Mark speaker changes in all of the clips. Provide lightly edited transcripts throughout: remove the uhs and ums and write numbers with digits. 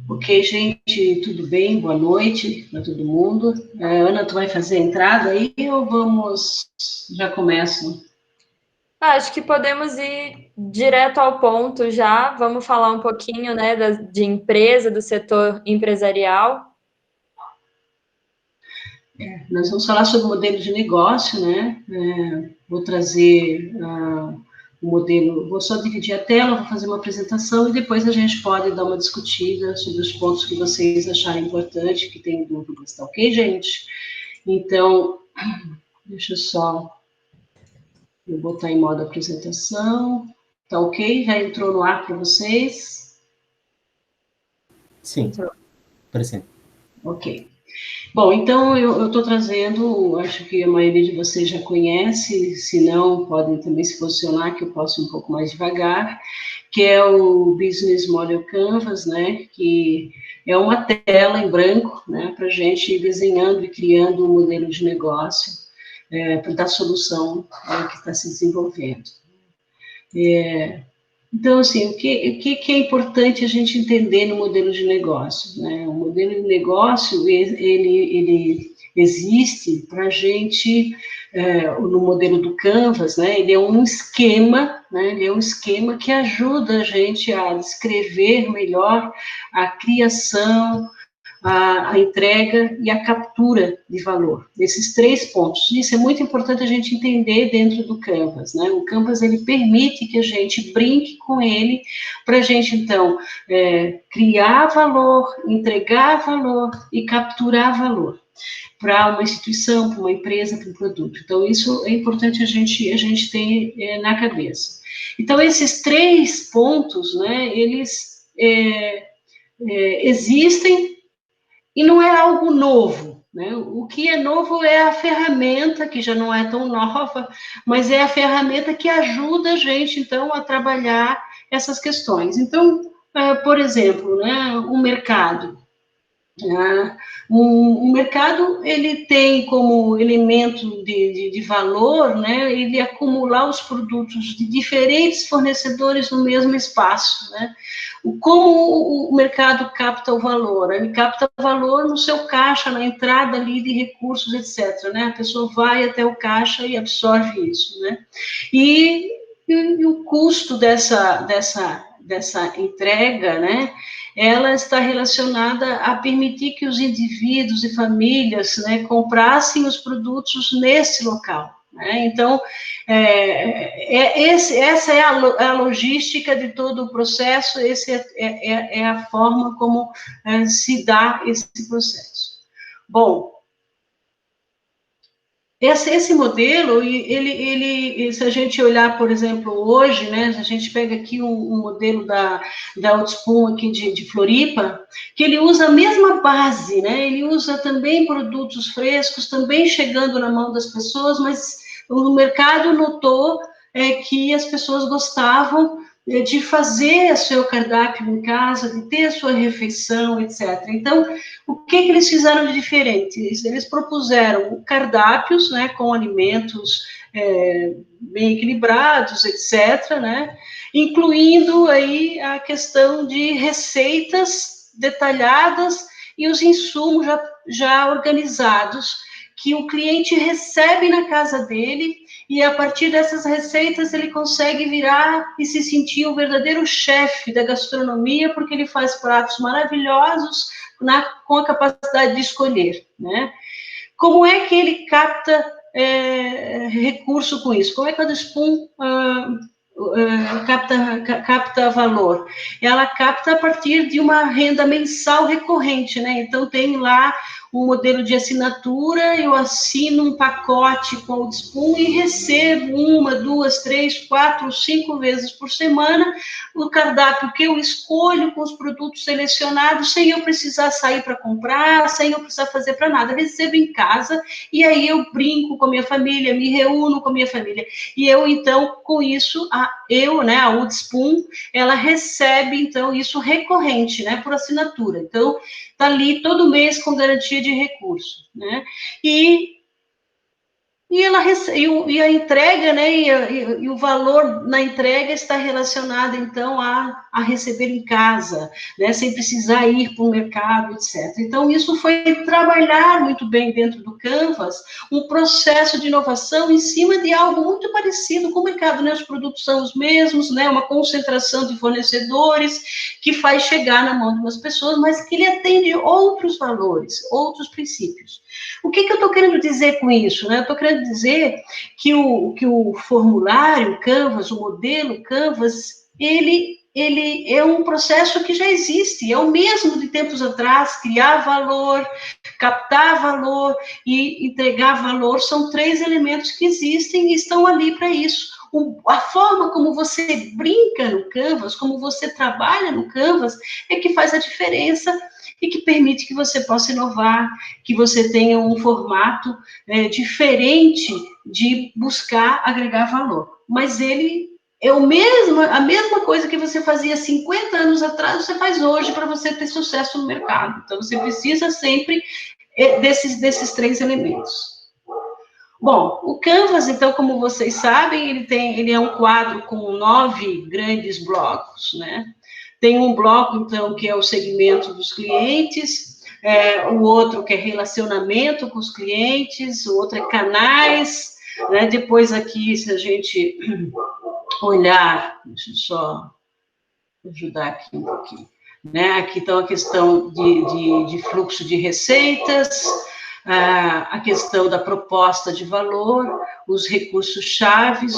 Speaker 1: Ok, gente, tudo bem? Boa noite para todo mundo. Ana, tu vai fazer a entrada aí ou vamos... Já começo?
Speaker 2: Acho que podemos ir direto ao ponto já. Vamos falar um pouquinho, né, de empresa, do setor empresarial.
Speaker 1: Nós vamos falar sobre o modelo de negócio, né? Vou trazer o modelo, vou só dividir a tela, vou fazer uma apresentação e depois a gente pode dar uma discutida sobre os pontos que vocês acharem importante, que tem dúvidas, tá ok, gente? Então, deixa eu só eu botar em modo apresentação. Tá ok? Já entrou no ar para vocês?
Speaker 3: Sim, por exemplo.
Speaker 1: Ok. Bom, então eu estou trazendo, acho que a maioria de vocês já conhece, se não, podem também se posicionar, que eu posso ir um pouco mais devagar, que é o Business Model Canvas, né, que é uma tela em branco, né, para a gente ir desenhando e criando um modelo de negócio para dar solução que está se desenvolvendo. Então, assim, o que é importante a gente entender no modelo de negócio, né? O modelo de negócio, ele existe para a gente, no modelo do Canvas, né? Ele é um esquema, né? Ele é um esquema que ajuda a gente a descrever melhor a criação, a entrega e a captura de valor. Esses três pontos. Isso é muito importante a gente entender dentro do Canvas, né? O Canvas, ele permite que a gente brinque com ele, para a gente, então, criar valor, entregar valor e capturar valor para uma instituição, para uma empresa, para um produto. Então, isso é importante a gente ter na cabeça. Então, esses três pontos, né, eles existem e não é algo novo, né? O que é novo é a ferramenta, que já não é tão nova, mas é a ferramenta que ajuda a gente, então, a trabalhar essas questões. Então, por exemplo, né, o mercado. O mercado, ele tem como elemento de valor, né, ele acumular os produtos de diferentes fornecedores no mesmo espaço, né? Como o mercado capta o valor? Ele capta o valor no seu caixa, na entrada ali de recursos, etc., né? A pessoa vai até o caixa e absorve isso, né? E, e o custo dessa entrega, né? Ela está relacionada a permitir que os indivíduos e famílias, né, comprassem os produtos nesse local. Né? Então, essa é a logística de todo o processo, essa é a forma como se dá esse processo. Bom, esse modelo, se a gente olhar, por exemplo, hoje, né, a gente pega aqui um modelo da Outspoon aqui de Floripa, que ele usa a mesma base, né, ele usa também produtos frescos, também chegando na mão das pessoas, mas o mercado notou que as pessoas gostavam de fazer o seu cardápio em casa, de ter a sua refeição, etc. Então, o que eles fizeram de diferente? Eles propuseram cardápios, né, com alimentos bem equilibrados, etc., né, incluindo aí a questão de receitas detalhadas e os insumos já organizados que o cliente recebe na casa dele, e a partir dessas receitas ele consegue virar e se sentir o verdadeiro chefe da gastronomia, porque ele faz pratos maravilhosos com a capacidade de escolher, né? Como é que ele capta recurso com isso? Como é que a Despum capta valor? Ela capta a partir de uma renda mensal recorrente, né? Então, tem lá um modelo de assinatura, eu assino um pacote com o Despum e recebo 1, 2, 3, 4, 5 vezes por semana o cardápio que eu escolho com os produtos selecionados, sem eu precisar sair para comprar, sem eu precisar fazer para nada. Eu recebo em casa e aí eu brinco com a minha família, me reúno com a minha família. E eu, então, com isso, a Outspoon, ela recebe, então, isso recorrente, né, por assinatura. Então, está ali todo mês com garantia de recurso, né? E e a entrega, né, e o valor na entrega está relacionado, então, a receber em casa, né, sem precisar ir para o mercado, etc. Então, isso foi trabalhar muito bem dentro do Canvas, um processo de inovação em cima de algo muito parecido com o mercado, né, os produtos são os mesmos, né, uma concentração de fornecedores que faz chegar na mão de umas pessoas, mas que ele atende outros valores, outros princípios. O que eu estou querendo dizer com isso, né? Eu estou querendo dizer que o formulário Canvas, o modelo Canvas, ele é um processo que já existe, é o mesmo de tempos atrás, criar valor, captar valor e entregar valor, são 3 elementos que existem e estão ali para isso. A forma como você brinca no Canvas, como você trabalha no Canvas, é que faz a diferença e que permite que você possa inovar, que você tenha um formato diferente de buscar agregar valor. Mas ele é a mesma coisa que você fazia 50 anos atrás, você faz hoje para você ter sucesso no mercado. Então, você precisa sempre desses 3 elementos. Bom, o Canvas, então, como vocês sabem, ele é um quadro com 9 grandes blocos, né? Tem um bloco, então, que é o segmento dos clientes, o outro que é relacionamento com os clientes, o outro é canais, né? Depois aqui, se a gente olhar, deixa eu só ajudar aqui um pouquinho, né? Aqui está a questão de fluxo de receitas, a questão da proposta de valor, os recursos chaves,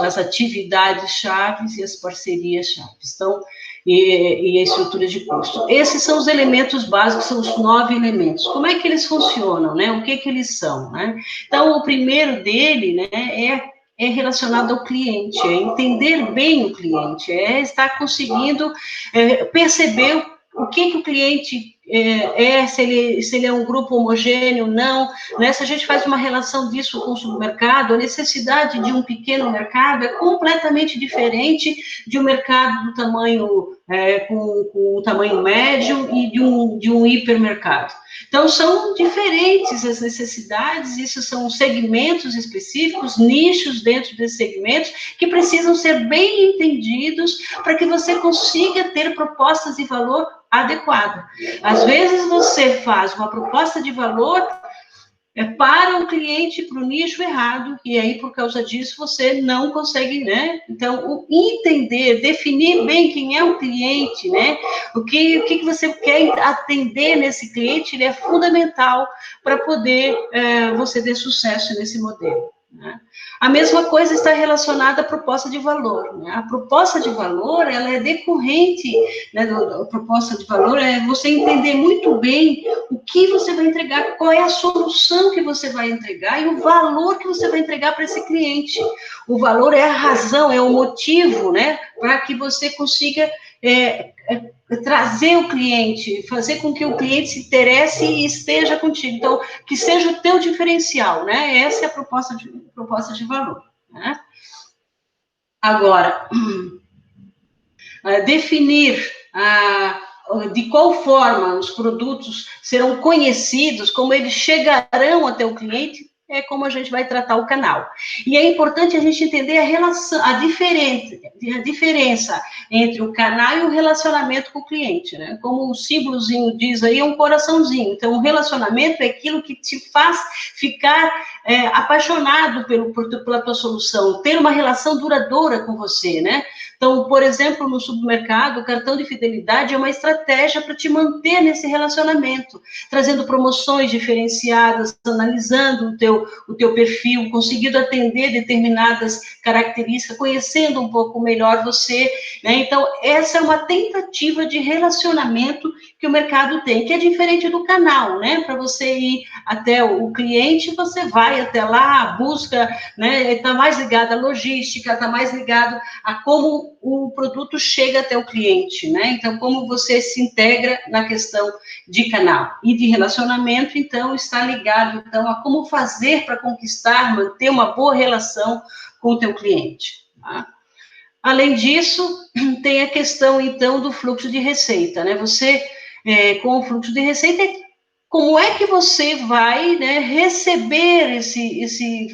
Speaker 1: as atividades chaves e as parcerias chaves. Então, e a estrutura de custo. Esses são os elementos básicos, são os 9 elementos. Como é que eles funcionam, né? O que eles são, né? Então, o primeiro dele, né, é relacionado ao cliente, é entender bem o cliente, é estar conseguindo perceber o que o cliente se ele é um grupo homogêneo, não, né? Se a gente faz uma relação disso com o supermercado, a necessidade de um pequeno mercado é completamente diferente de um mercado do tamanho, com o tamanho médio e de um hipermercado. Então, são diferentes as necessidades, isso são segmentos específicos, nichos dentro desses segmentos, que precisam ser bem entendidos para que você consiga ter propostas de valor adequada. Às vezes você faz uma proposta de valor para o cliente, para o nicho errado, e aí, por causa disso, você não consegue, né? Então, entender, definir bem quem é o cliente, né? O que você quer atender nesse cliente, ele é fundamental para poder você ter sucesso nesse modelo. Né? A mesma coisa está relacionada à proposta de valor. Né? A proposta de valor, ela é decorrente, né, da proposta de valor, é você entender muito bem o que você vai entregar, qual é a solução que você vai entregar e o valor que você vai entregar para esse cliente. O valor é a razão, é o motivo, né, para que você consiga trazer o cliente, fazer com que o cliente se interesse e esteja contigo. Então, que seja o teu diferencial, né? Essa é a proposta de valor, né? Agora, definir de qual forma os produtos serão conhecidos, como eles chegarão até o cliente, é como a gente vai tratar o canal. E é importante a gente entender a relação, a diferença entre o canal e o relacionamento com o cliente, né? Como o símbolozinho diz aí, é um coraçãozinho. Então, o relacionamento é aquilo que te faz ficar apaixonado pela tua solução, ter uma relação duradoura com você, né? Então, por exemplo, no supermercado, o cartão de fidelidade é uma estratégia para te manter nesse relacionamento, trazendo promoções diferenciadas, analisando o teu perfil, conseguindo atender determinadas características, conhecendo um pouco melhor você, né? Então, essa é uma tentativa de relacionamento que o mercado tem, que é diferente do canal, né? Para você ir até o cliente, você vai até lá, busca, né? Está mais ligado à logística, está mais ligado a como o produto chega até o cliente, né? Então, como você se integra na questão de canal e de relacionamento, então, está ligado, então, a como fazer para conquistar, manter uma boa relação com o teu cliente, tá? Além disso, tem a questão, então, do fluxo de receita, né? Você, com o fluxo de receita, como é que você vai, né, receber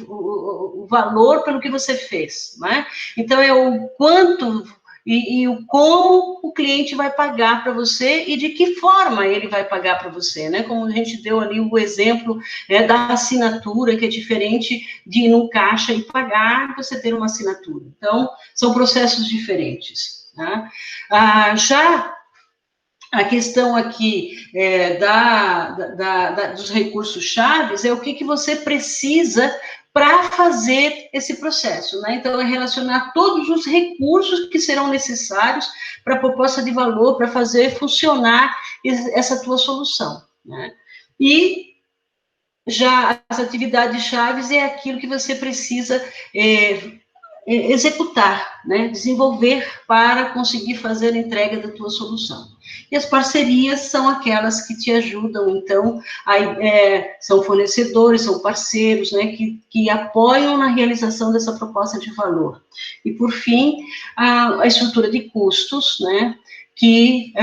Speaker 1: o valor pelo que você fez, né? Então, é o quanto e o como o cliente vai pagar para você e de que forma ele vai pagar para você, né? Como a gente deu ali o exemplo, né, da assinatura, que é diferente de ir no caixa e pagar e você ter uma assinatura. Então, são processos diferentes, né? Já a questão aqui dos recursos chaves é o que você precisa para fazer esse processo, né? Então, é relacionar todos os recursos que serão necessários para a proposta de valor, para fazer funcionar essa tua solução, né? E já as atividades chaves é aquilo que você precisa executar, né? Desenvolver para conseguir fazer a entrega da tua solução. E as parcerias são aquelas que te ajudam, então, são fornecedores, são parceiros, né, que apoiam na realização dessa proposta de valor. E, por fim, a estrutura de custos, né, que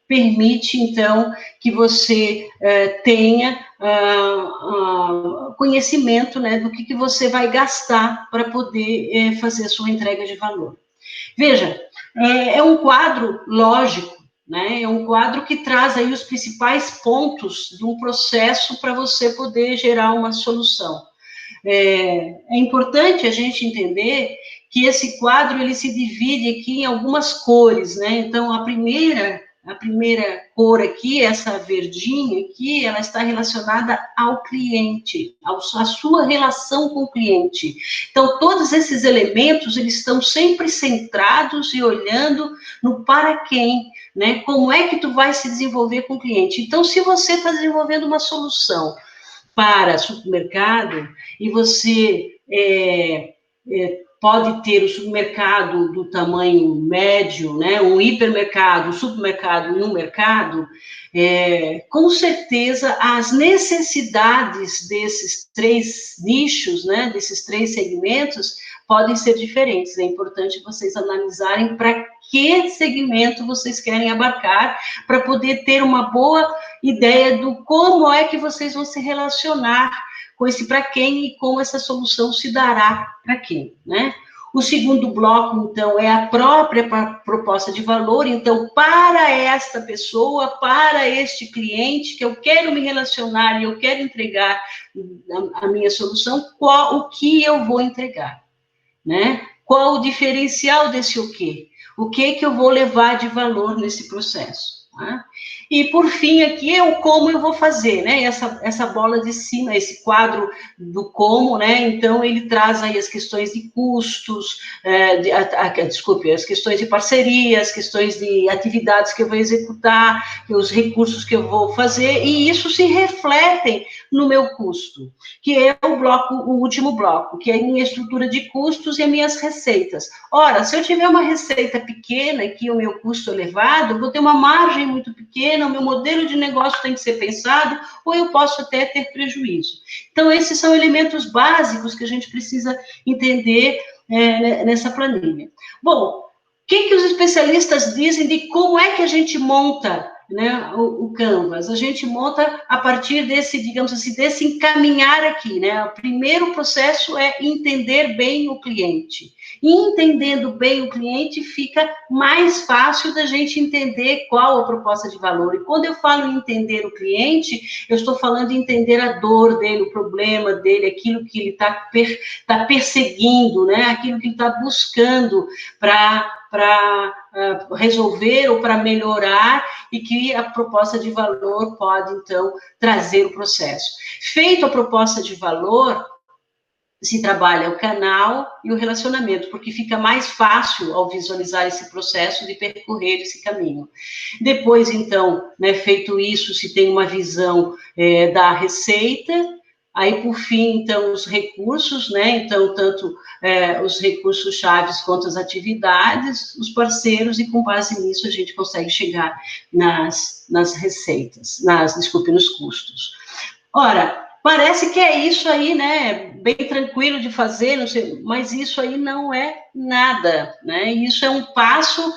Speaker 1: permite, então, que você tenha conhecimento, né, do que você vai gastar para poder fazer a sua entrega de valor. Veja, é um quadro lógico, né, é um quadro que traz aí os principais pontos de um processo para você poder gerar uma solução. É importante a gente entender que esse quadro, ele se divide aqui em algumas cores, né, então a primeira cor aqui, essa verdinha aqui, ela está relacionada ao cliente, à sua relação com o cliente. Então, todos esses elementos, eles estão sempre centrados e olhando no para quem, né? Como é que tu vai se desenvolver com o cliente? Então, se você está desenvolvendo uma solução para supermercado e você pode ter o supermercado do tamanho médio, né, um hipermercado, um supermercado e um mercado, com certeza as necessidades desses 3 nichos, né, desses 3 segmentos, podem ser diferentes. É importante vocês analisarem para que segmento vocês querem abarcar, para poder ter uma boa ideia do como é que vocês vão se relacionar com esse para quem e como essa solução se dará para quem, né? O segundo bloco, então, é a própria proposta de valor. Então, para esta pessoa, para este cliente que eu quero me relacionar e eu quero entregar a minha solução, o que eu vou entregar, né? Qual o diferencial desse o quê? O que eu vou levar de valor nesse processo, né? E, por fim, aqui é o como eu vou fazer, né? Essa bola de cima, esse quadro do como, né? Então, ele traz aí as questões de custos, as questões de parceria, as questões de atividades que eu vou executar, os recursos que eu vou fazer, e isso se refletem no meu custo, que é o último bloco, que é a minha estrutura de custos e as minhas receitas. Ora, se eu tiver uma receita pequena, que o meu custo é elevado, eu vou ter uma margem muito pequena, o meu modelo de negócio tem que ser pensado, ou eu posso até ter prejuízo. Então, esses são elementos básicos que a gente precisa entender nessa planilha. Bom, o que os especialistas dizem de como é que a gente monta, né, o Canvas? A gente monta a partir desse, digamos assim, desse encaminhar aqui, né? O primeiro processo é entender bem o cliente. E entendendo bem o cliente, fica mais fácil da gente entender qual a proposta de valor. E quando eu falo em entender o cliente, eu estou falando de entender a dor dele, o problema dele, aquilo que ele está perseguindo, né? Aquilo que ele está buscando para resolver ou para melhorar, e que a proposta de valor pode, então, trazer o processo. Feito a proposta de valor, se trabalha o canal e o relacionamento, porque fica mais fácil, ao visualizar esse processo, de percorrer esse caminho. Depois, então, né, feito isso, se tem uma visão da receita. Aí, por fim, então, os recursos, né? Então, tanto os recursos chaves quanto as atividades, os parceiros, e com base nisso a gente consegue chegar nas receitas, nos custos. Ora, parece que é isso aí, né? Bem tranquilo de fazer, não sei, mas isso aí não é nada, né? Isso é um passo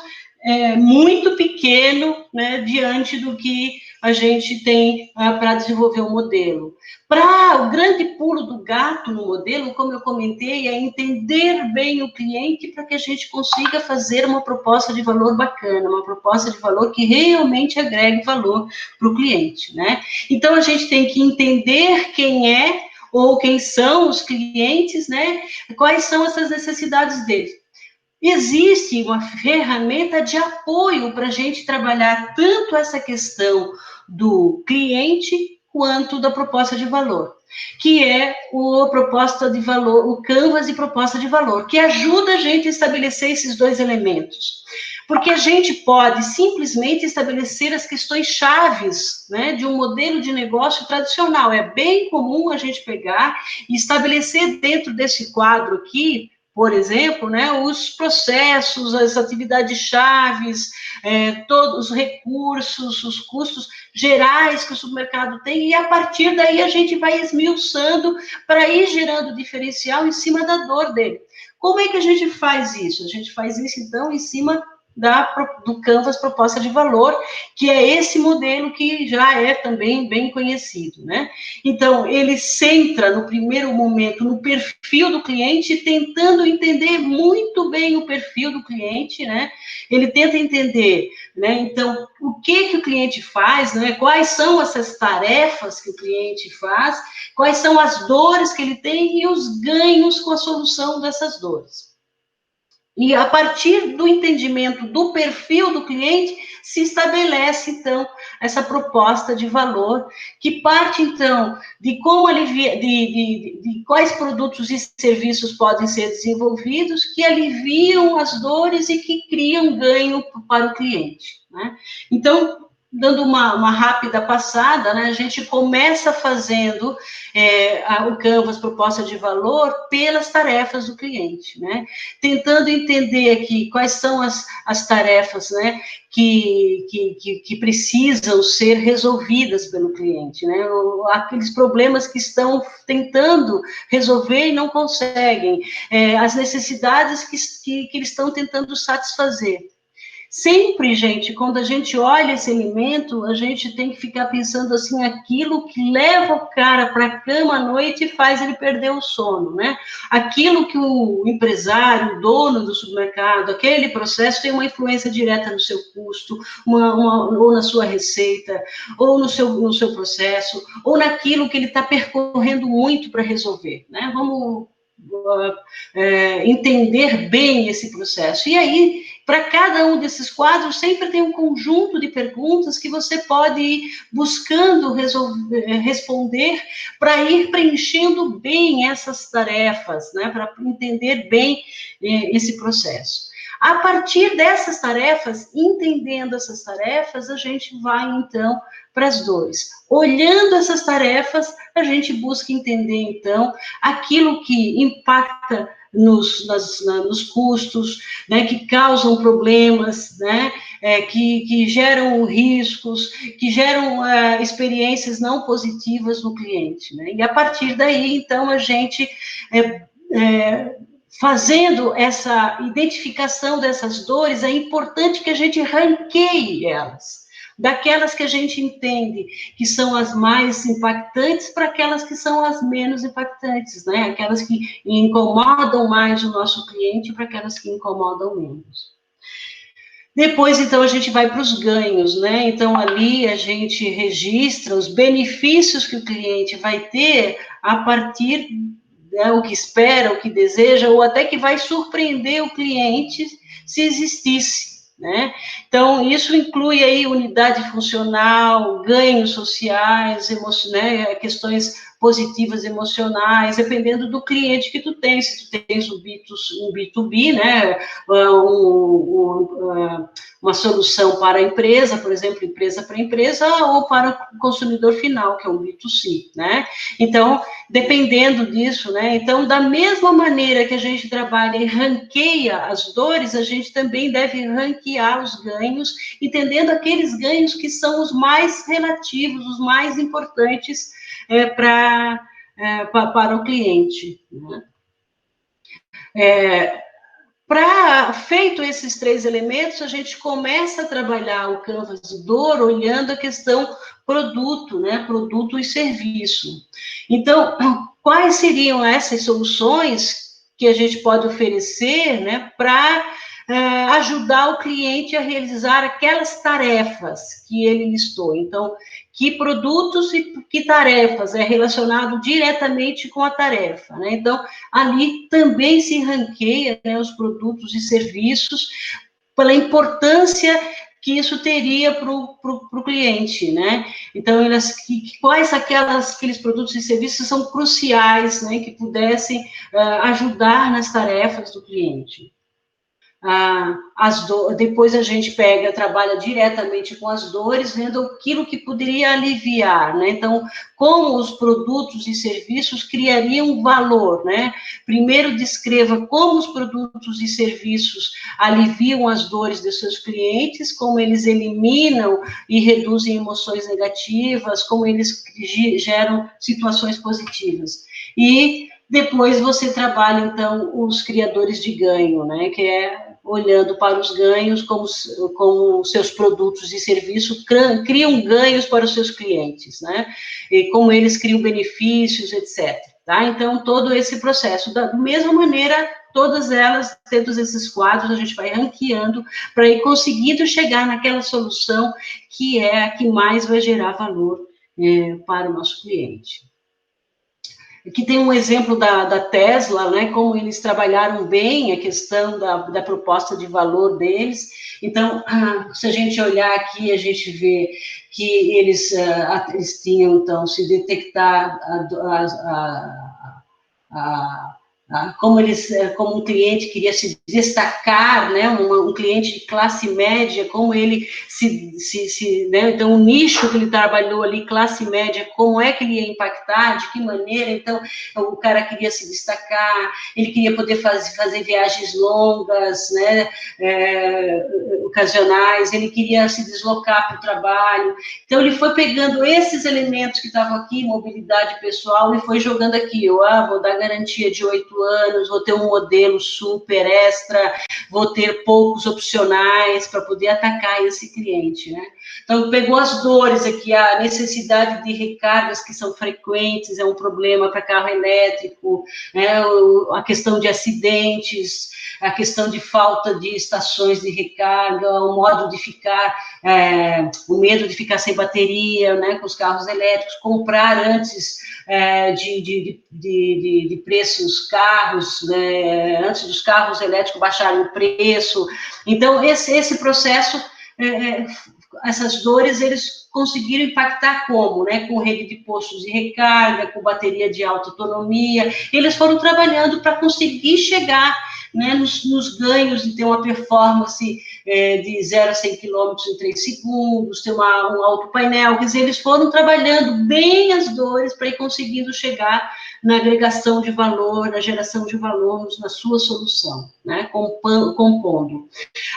Speaker 1: muito pequeno, né, diante do que a gente tem para desenvolver um modelo. O grande pulo do gato no modelo, como eu comentei, é entender bem o cliente para que a gente consiga fazer uma proposta de valor bacana, uma proposta de valor que realmente agregue valor para o cliente, né? Então, a gente tem que entender quem é ou quem são os clientes, né? Quais são essas necessidades deles. Existe uma ferramenta de apoio para a gente trabalhar tanto essa questão do cliente quanto da proposta de valor, que é a proposta de valor, o Canvas de proposta de valor, que ajuda a gente a estabelecer esses dois elementos. Porque a gente pode simplesmente estabelecer as questões chaves, né, de um modelo de negócio tradicional. É bem comum a gente pegar e estabelecer dentro desse quadro aqui, por exemplo, né, os processos, as atividades chaves, todos os recursos, os custos gerais que o supermercado tem, e a partir daí a gente vai esmiuçando para ir gerando diferencial em cima da dor dele. Como é que a gente faz isso? A gente faz isso, então, em cima do Canvas Proposta de Valor, que é esse modelo que já é também bem conhecido, né? Então, ele centra, no primeiro momento, no perfil do cliente, tentando entender muito bem o perfil do cliente, né? Ele tenta entender, né? Então, o que o cliente faz, né? Quais são essas tarefas que o cliente faz, quais são as dores que ele tem e os ganhos com a solução dessas dores. E a partir do entendimento do perfil do cliente, se estabelece, então, essa proposta de valor, que parte, então, de como aliviar, de quais produtos e serviços podem ser desenvolvidos, que aliviam as dores e que criam ganho para o cliente, né? Então, dando uma rápida passada, né, a gente começa fazendo o Canvas proposta de valor pelas tarefas do cliente, né? Tentando entender aqui quais são as tarefas, né, que precisam ser resolvidas pelo cliente, né? Aqueles problemas que estão tentando resolver e não conseguem, as necessidades que eles estão tentando satisfazer. Sempre, gente, quando a gente olha esse elemento, a gente tem que ficar pensando assim, aquilo que leva o cara para a cama à noite e faz ele perder o sono, né? Aquilo que o empresário, o dono do supermercado, aquele processo tem uma influência direta no seu custo, ou na sua receita, ou no seu processo, ou naquilo que ele está percorrendo muito para resolver, né? Vamos entender bem esse processo. E aí, para cada um desses quadros, sempre tem um conjunto de perguntas que você pode ir buscando responder para ir preenchendo bem essas tarefas, né, para entender bem esse processo. A partir dessas tarefas, entendendo essas tarefas, a gente vai, então, para as dores. Olhando essas tarefas, a gente busca entender, então, aquilo que impacta nos custos, né, que causam problemas, né, que geram riscos, que geram experiências não positivas no cliente, né? E a partir daí, então, a gente fazendo essa identificação dessas dores, é importante que a gente ranqueie elas, daquelas que a gente entende que são as mais impactantes para aquelas que são as menos impactantes, né? Aquelas que incomodam mais o nosso cliente para aquelas que incomodam menos. Depois, então, a gente vai para os ganhos, né? Então, ali a gente registra os benefícios que o cliente vai ter a partir o que espera, o que deseja, ou até que vai surpreender o cliente se existisse, né? Então, isso inclui aí unidade funcional, ganhos sociais, né, questões positivas emocionais, dependendo do cliente que tu tens. Se tu tens um B2B, né, uma solução para a empresa, por exemplo, empresa para empresa, ou para o consumidor final, que é um B2C, né? Então, dependendo disso, né? Então, da mesma maneira que a gente trabalha e ranqueia as dores, a gente também deve ranquear os ganhos, entendendo aqueles ganhos que são os mais relativos, os mais importantes para o cliente, né? Feito esses 3 elementos, a gente começa a trabalhar o Canvas de dor olhando a questão produto, né? Produto e serviço. Então, quais seriam essas soluções que a gente pode oferecer, né, para ajudar o cliente a realizar aquelas tarefas que ele listou? Então, que produtos e que tarefas é relacionado diretamente com a tarefa, né? Então, ali também se ranqueia, né, os produtos e serviços pela importância que isso teria para o cliente, né? Então, quais aqueles produtos e serviços são cruciais, né, que pudessem ajudar nas tarefas do cliente. Depois a gente trabalha diretamente com as dores, vendo aquilo que poderia aliviar, né? Então, como os produtos e serviços criariam valor, né? Primeiro descreva como os produtos e serviços aliviam as dores de seus clientes, como eles eliminam e reduzem emoções negativas, como eles geram situações positivas. E depois você trabalha, então, os criadores de ganho, né? Que é olhando para os ganhos, como seus produtos e serviços criam ganhos para os seus clientes, né? E como eles criam benefícios, etc. Tá? Então, todo esse processo. Da mesma maneira, todas elas, todos esses quadros, a gente vai ranqueando para ir conseguindo chegar naquela solução que é a que mais vai gerar valor para o nosso cliente. Aqui tem um exemplo da Tesla, né, como eles trabalharam bem a questão da proposta de valor deles. Então, se a gente olhar aqui, a gente vê que eles tinham, então, se detectar como um cliente queria se destacar, né, um cliente de classe média, como ele né, então o nicho que ele trabalhou ali, classe média, como é que ele ia impactar, de que maneira, então o cara queria se destacar, ele queria poder fazer viagens longas, né, ocasionais, ele queria se deslocar para o trabalho, então ele foi pegando esses elementos que estavam aqui, mobilidade pessoal, e foi jogando aqui, vou dar garantia de 8 anos, vou ter um modelo super extra, vou ter poucos opcionais para poder atacar esse cliente, né? Então, pegou as dores aqui, a necessidade de recargas que são frequentes, é um problema para carro elétrico, né? A questão de acidentes, a questão de falta de estações de recarga, o modo de ficar, o medo de ficar sem bateria, né, com os carros elétricos, comprar antes de preços carros, né, antes dos carros elétricos baixarem o preço. Então, esse processo, essas dores, eles conseguiram impactar como? Né? Com rede de postos de recarga, com bateria de alta autonomia. Eles foram trabalhando para conseguir chegar, né, nos ganhos de ter uma performance de 0 a 100 km em 3 segundos, ter um alto painel, quer dizer, eles foram trabalhando bem as dores para ir conseguindo chegar na agregação de valor, na geração de valor na sua solução, né, compondo.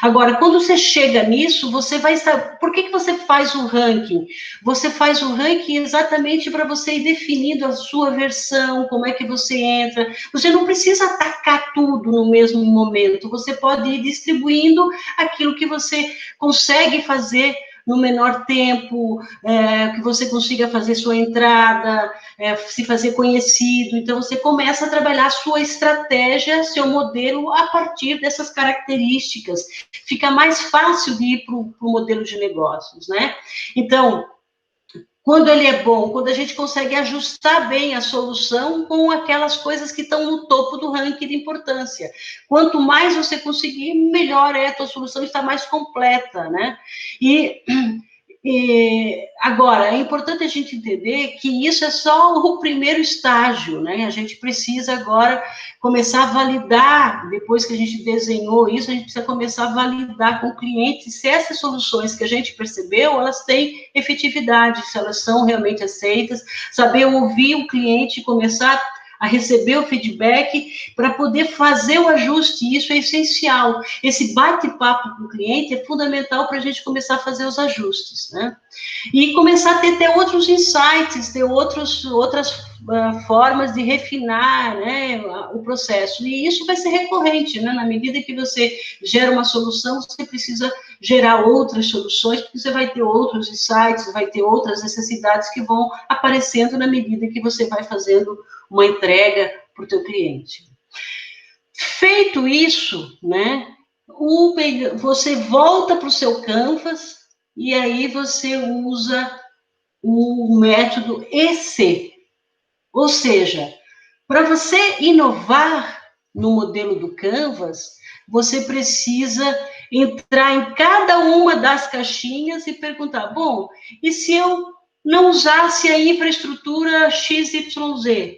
Speaker 1: Agora, quando você chega nisso, você vai saber, por que você faz o ranking? Você faz o ranking exatamente para você ir definindo a sua versão, como é que você entra. Você não precisa atacar tudo no mesmo momento, você pode ir distribuindo aquilo que você consegue fazer no menor tempo, que você consiga fazer sua entrada, se fazer conhecido. Então, você começa a trabalhar a sua estratégia, seu modelo, a partir dessas características. Fica mais fácil de ir para o modelo de negócios, né? Então, quando ele é bom, quando a gente consegue ajustar bem a solução com aquelas coisas que estão no topo do ranking de importância. Quanto mais você conseguir, melhor a tua solução, está mais completa, né? Agora, é importante a gente entender que isso é só o primeiro estágio, né? A gente precisa agora começar a validar, depois que a gente desenhou isso, a gente precisa começar a validar com o cliente se essas soluções que a gente percebeu, elas têm efetividade, se elas são realmente aceitas, saber ouvir o cliente, começar a receber o feedback para poder fazer o ajuste, isso é essencial. Esse bate-papo com o cliente é fundamental para a gente começar a fazer os ajustes, né? E começar a ter outros insights, ter outras formas de refinar, né, o processo. E isso vai ser recorrente, né? Na medida que você gera uma solução, você precisa gerar outras soluções, porque você vai ter outros insights, vai ter outras necessidades que vão aparecendo na medida que você vai fazendo uma entrega para o teu cliente. Feito isso, né, você volta para o seu Canvas e aí você usa o método EC. Ou seja, para você inovar no modelo do Canvas, você precisa entrar em cada uma das caixinhas e perguntar, bom, e se eu não usasse a infraestrutura XYZ?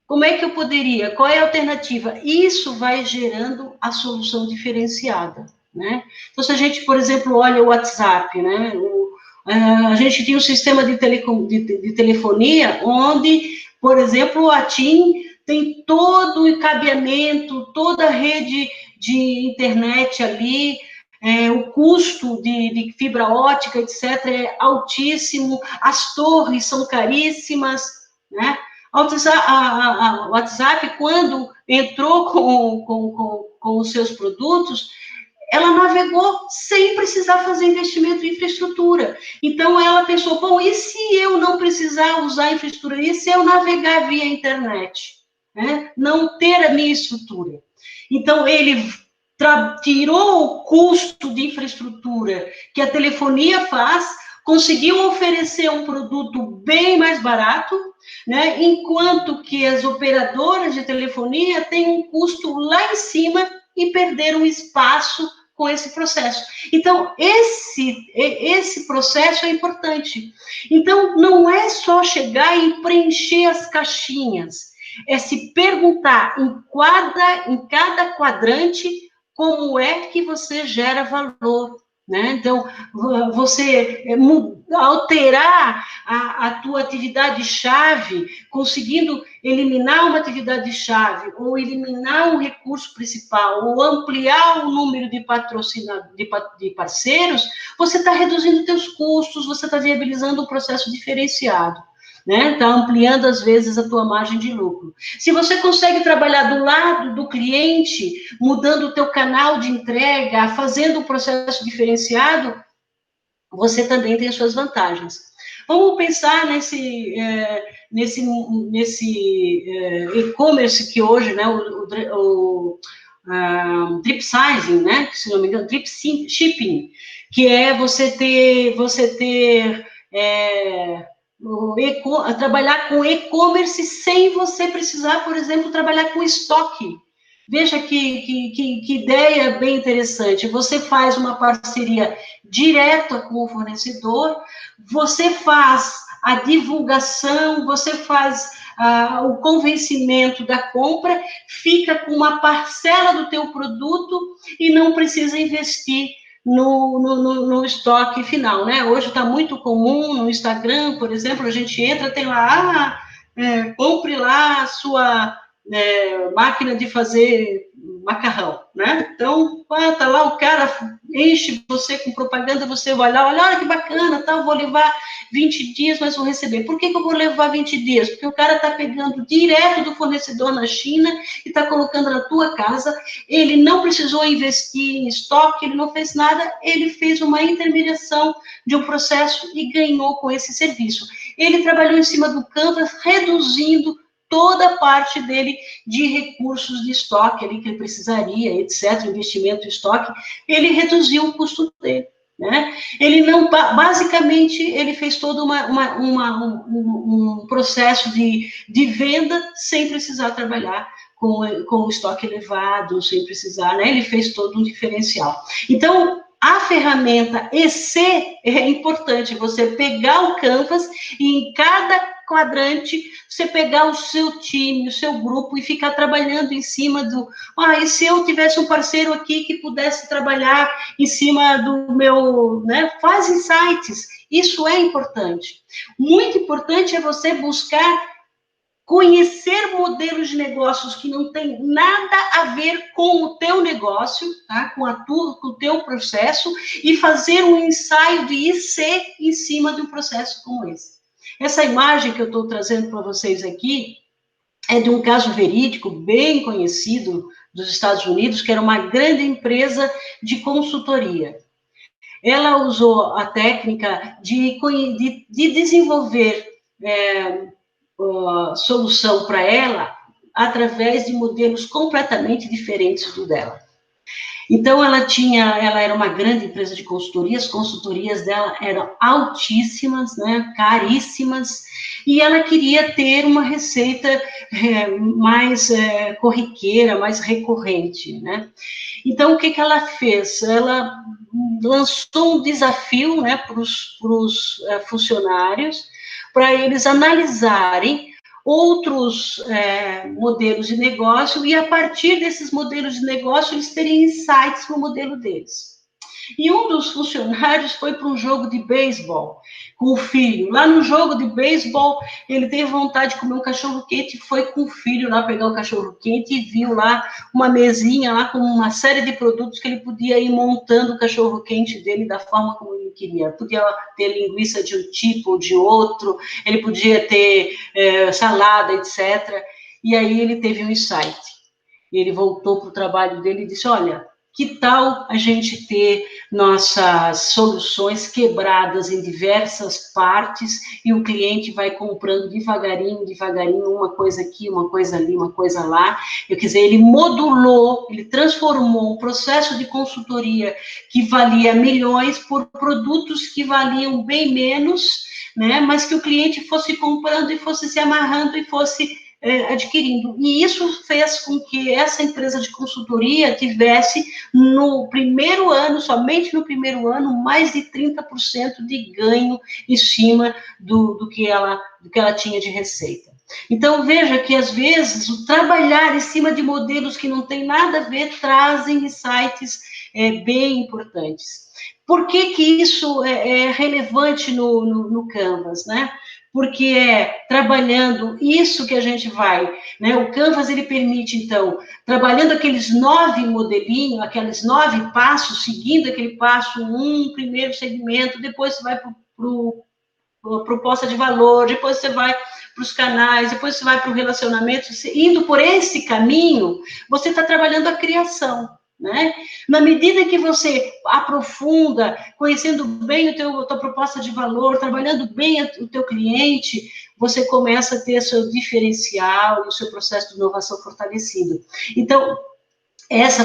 Speaker 1: Como é que eu poderia? Qual é a alternativa? Isso vai gerando a solução diferenciada, né? Então, se a gente, por exemplo, olha o WhatsApp, né? A gente tem um sistema de telefonia onde, por por exemplo, a TIM tem todo o encabeamento, toda a rede de internet ali, o custo de fibra ótica, etc., é altíssimo, as torres são caríssimas, né? O WhatsApp, quando entrou com os seus produtos, ela navegou sem precisar fazer investimento em infraestrutura. Então, ela pensou, bom, e se eu não precisar usar infraestrutura? E se eu navegar via internet? Né? Não ter a minha estrutura. Então, ele tirou o custo de infraestrutura que a telefonia faz, conseguiu oferecer um produto bem mais barato, né? Enquanto que as operadoras de telefonia têm um custo lá em cima e perderam espaço com esse processo. Então, esse processo é importante. Então, não é só chegar e preencher as caixinhas, é se perguntar em cada quadrante como é que você gera valor, né? Então, você alterar a tua atividade-chave, conseguindo eliminar uma atividade-chave, ou eliminar um recurso principal, ou ampliar o número de parceiros, você está reduzindo teus custos, você está viabilizando um processo diferenciado. Né? Está ampliando, às vezes, a tua margem de lucro. Se você consegue trabalhar do lado do cliente, mudando o teu canal de entrega, fazendo um processo diferenciado, você também tem as suas vantagens. Vamos pensar nesse e-commerce que hoje, né, o drip sizing, né, se não me engano, drip shipping, que é você ter trabalhar com e-commerce sem você precisar, por exemplo, trabalhar com estoque. Veja que ideia bem interessante. Você faz uma parceria direta com o fornecedor, você faz a divulgação, você faz o convencimento da compra, fica com uma parcela do teu produto e não precisa investir no estoque final, né? Hoje está muito comum no Instagram, por exemplo, a gente entra, tem lá, compre lá a sua máquina de fazer macarrão, né? Então, tá lá, o cara enche você com propaganda, você vai lá, olha que bacana, tá, eu vou levar 20 dias, mas vou receber. Por que eu vou levar 20 dias? Porque o cara está pegando direto do fornecedor na China e está colocando na tua casa, ele não precisou investir em estoque, ele não fez nada, ele fez uma intermediação de um processo e ganhou com esse serviço. Ele trabalhou em cima do Canvas, reduzindo toda a parte dele de recursos de estoque ali que ele precisaria, etc., investimento em estoque, ele reduziu o custo dele. Né? Ele não, basicamente, ele fez todo um processo de venda sem precisar trabalhar com estoque elevado, sem precisar, né? Ele fez todo um diferencial. Então, a ferramenta EC é importante, você pegar o Canvas e em cada quadrante, você pegar o seu time, o seu grupo e ficar trabalhando em cima do... e se eu tivesse um parceiro aqui que pudesse trabalhar em cima do meu... Né? Faz insights, isso é importante. Muito importante é você buscar conhecer modelos de negócios que não tem nada a ver com o teu negócio, tá? com o teu processo, e fazer um ensaio de IC em cima de um processo como esse. Essa imagem que eu estou trazendo para vocês aqui é de um caso verídico bem conhecido dos Estados Unidos, que era uma grande empresa de consultoria. Ela usou a técnica de desenvolver solução para ela através de modelos completamente diferentes do dela. Então, ela era uma grande empresa de consultoria, as consultorias dela eram altíssimas, né, caríssimas, e ela queria ter uma receita mais corriqueira, mais recorrente, né? Então, o que ela fez? Ela lançou um desafio, né, para os funcionários, para eles analisarem outros modelos de negócio, e a partir desses modelos de negócio, eles terem insights no modelo deles. E um dos funcionários foi para um jogo de beisebol com o filho. Lá no jogo de beisebol, ele teve vontade de comer um cachorro-quente e foi com o filho lá pegar o cachorro-quente e viu lá uma mesinha lá com uma série de produtos que ele podia ir montando o cachorro-quente dele da forma como ele queria. Podia ter linguiça de um tipo ou de outro, ele podia ter salada, etc. E aí ele teve um insight. Ele voltou para o trabalho dele e disse, olha, que tal a gente ter nossas soluções quebradas em diversas partes e o cliente vai comprando devagarinho, devagarinho, uma coisa aqui, uma coisa ali, uma coisa lá. Quer dizer, ele modulou, ele transformou um processo de consultoria que valia milhões por produtos que valiam bem menos, né, mas que o cliente fosse comprando e fosse se amarrando e fosse adquirindo. E isso fez com que essa empresa de consultoria tivesse, no primeiro ano, somente no primeiro ano, mais de 30% de ganho em cima do que ela tinha de receita. Então, veja que, às vezes, o trabalhar em cima de modelos que não tem nada a ver trazem insights bem importantes. Por que isso é relevante no Canvas, né? Porque trabalhando isso que a gente vai, né? O Canvas, ele permite, então, trabalhando aqueles 9 modelinhos, aqueles 9 passos, seguindo aquele passo 1, primeiro segmento, depois você vai para a proposta de valor, depois você vai para os canais, depois você vai para o relacionamento, indo por esse caminho, você está trabalhando a criação. Né? Na medida que você aprofunda, conhecendo bem a tua proposta de valor, trabalhando bem o teu cliente, você começa a ter seu diferencial, o seu processo de inovação fortalecido. Então, essa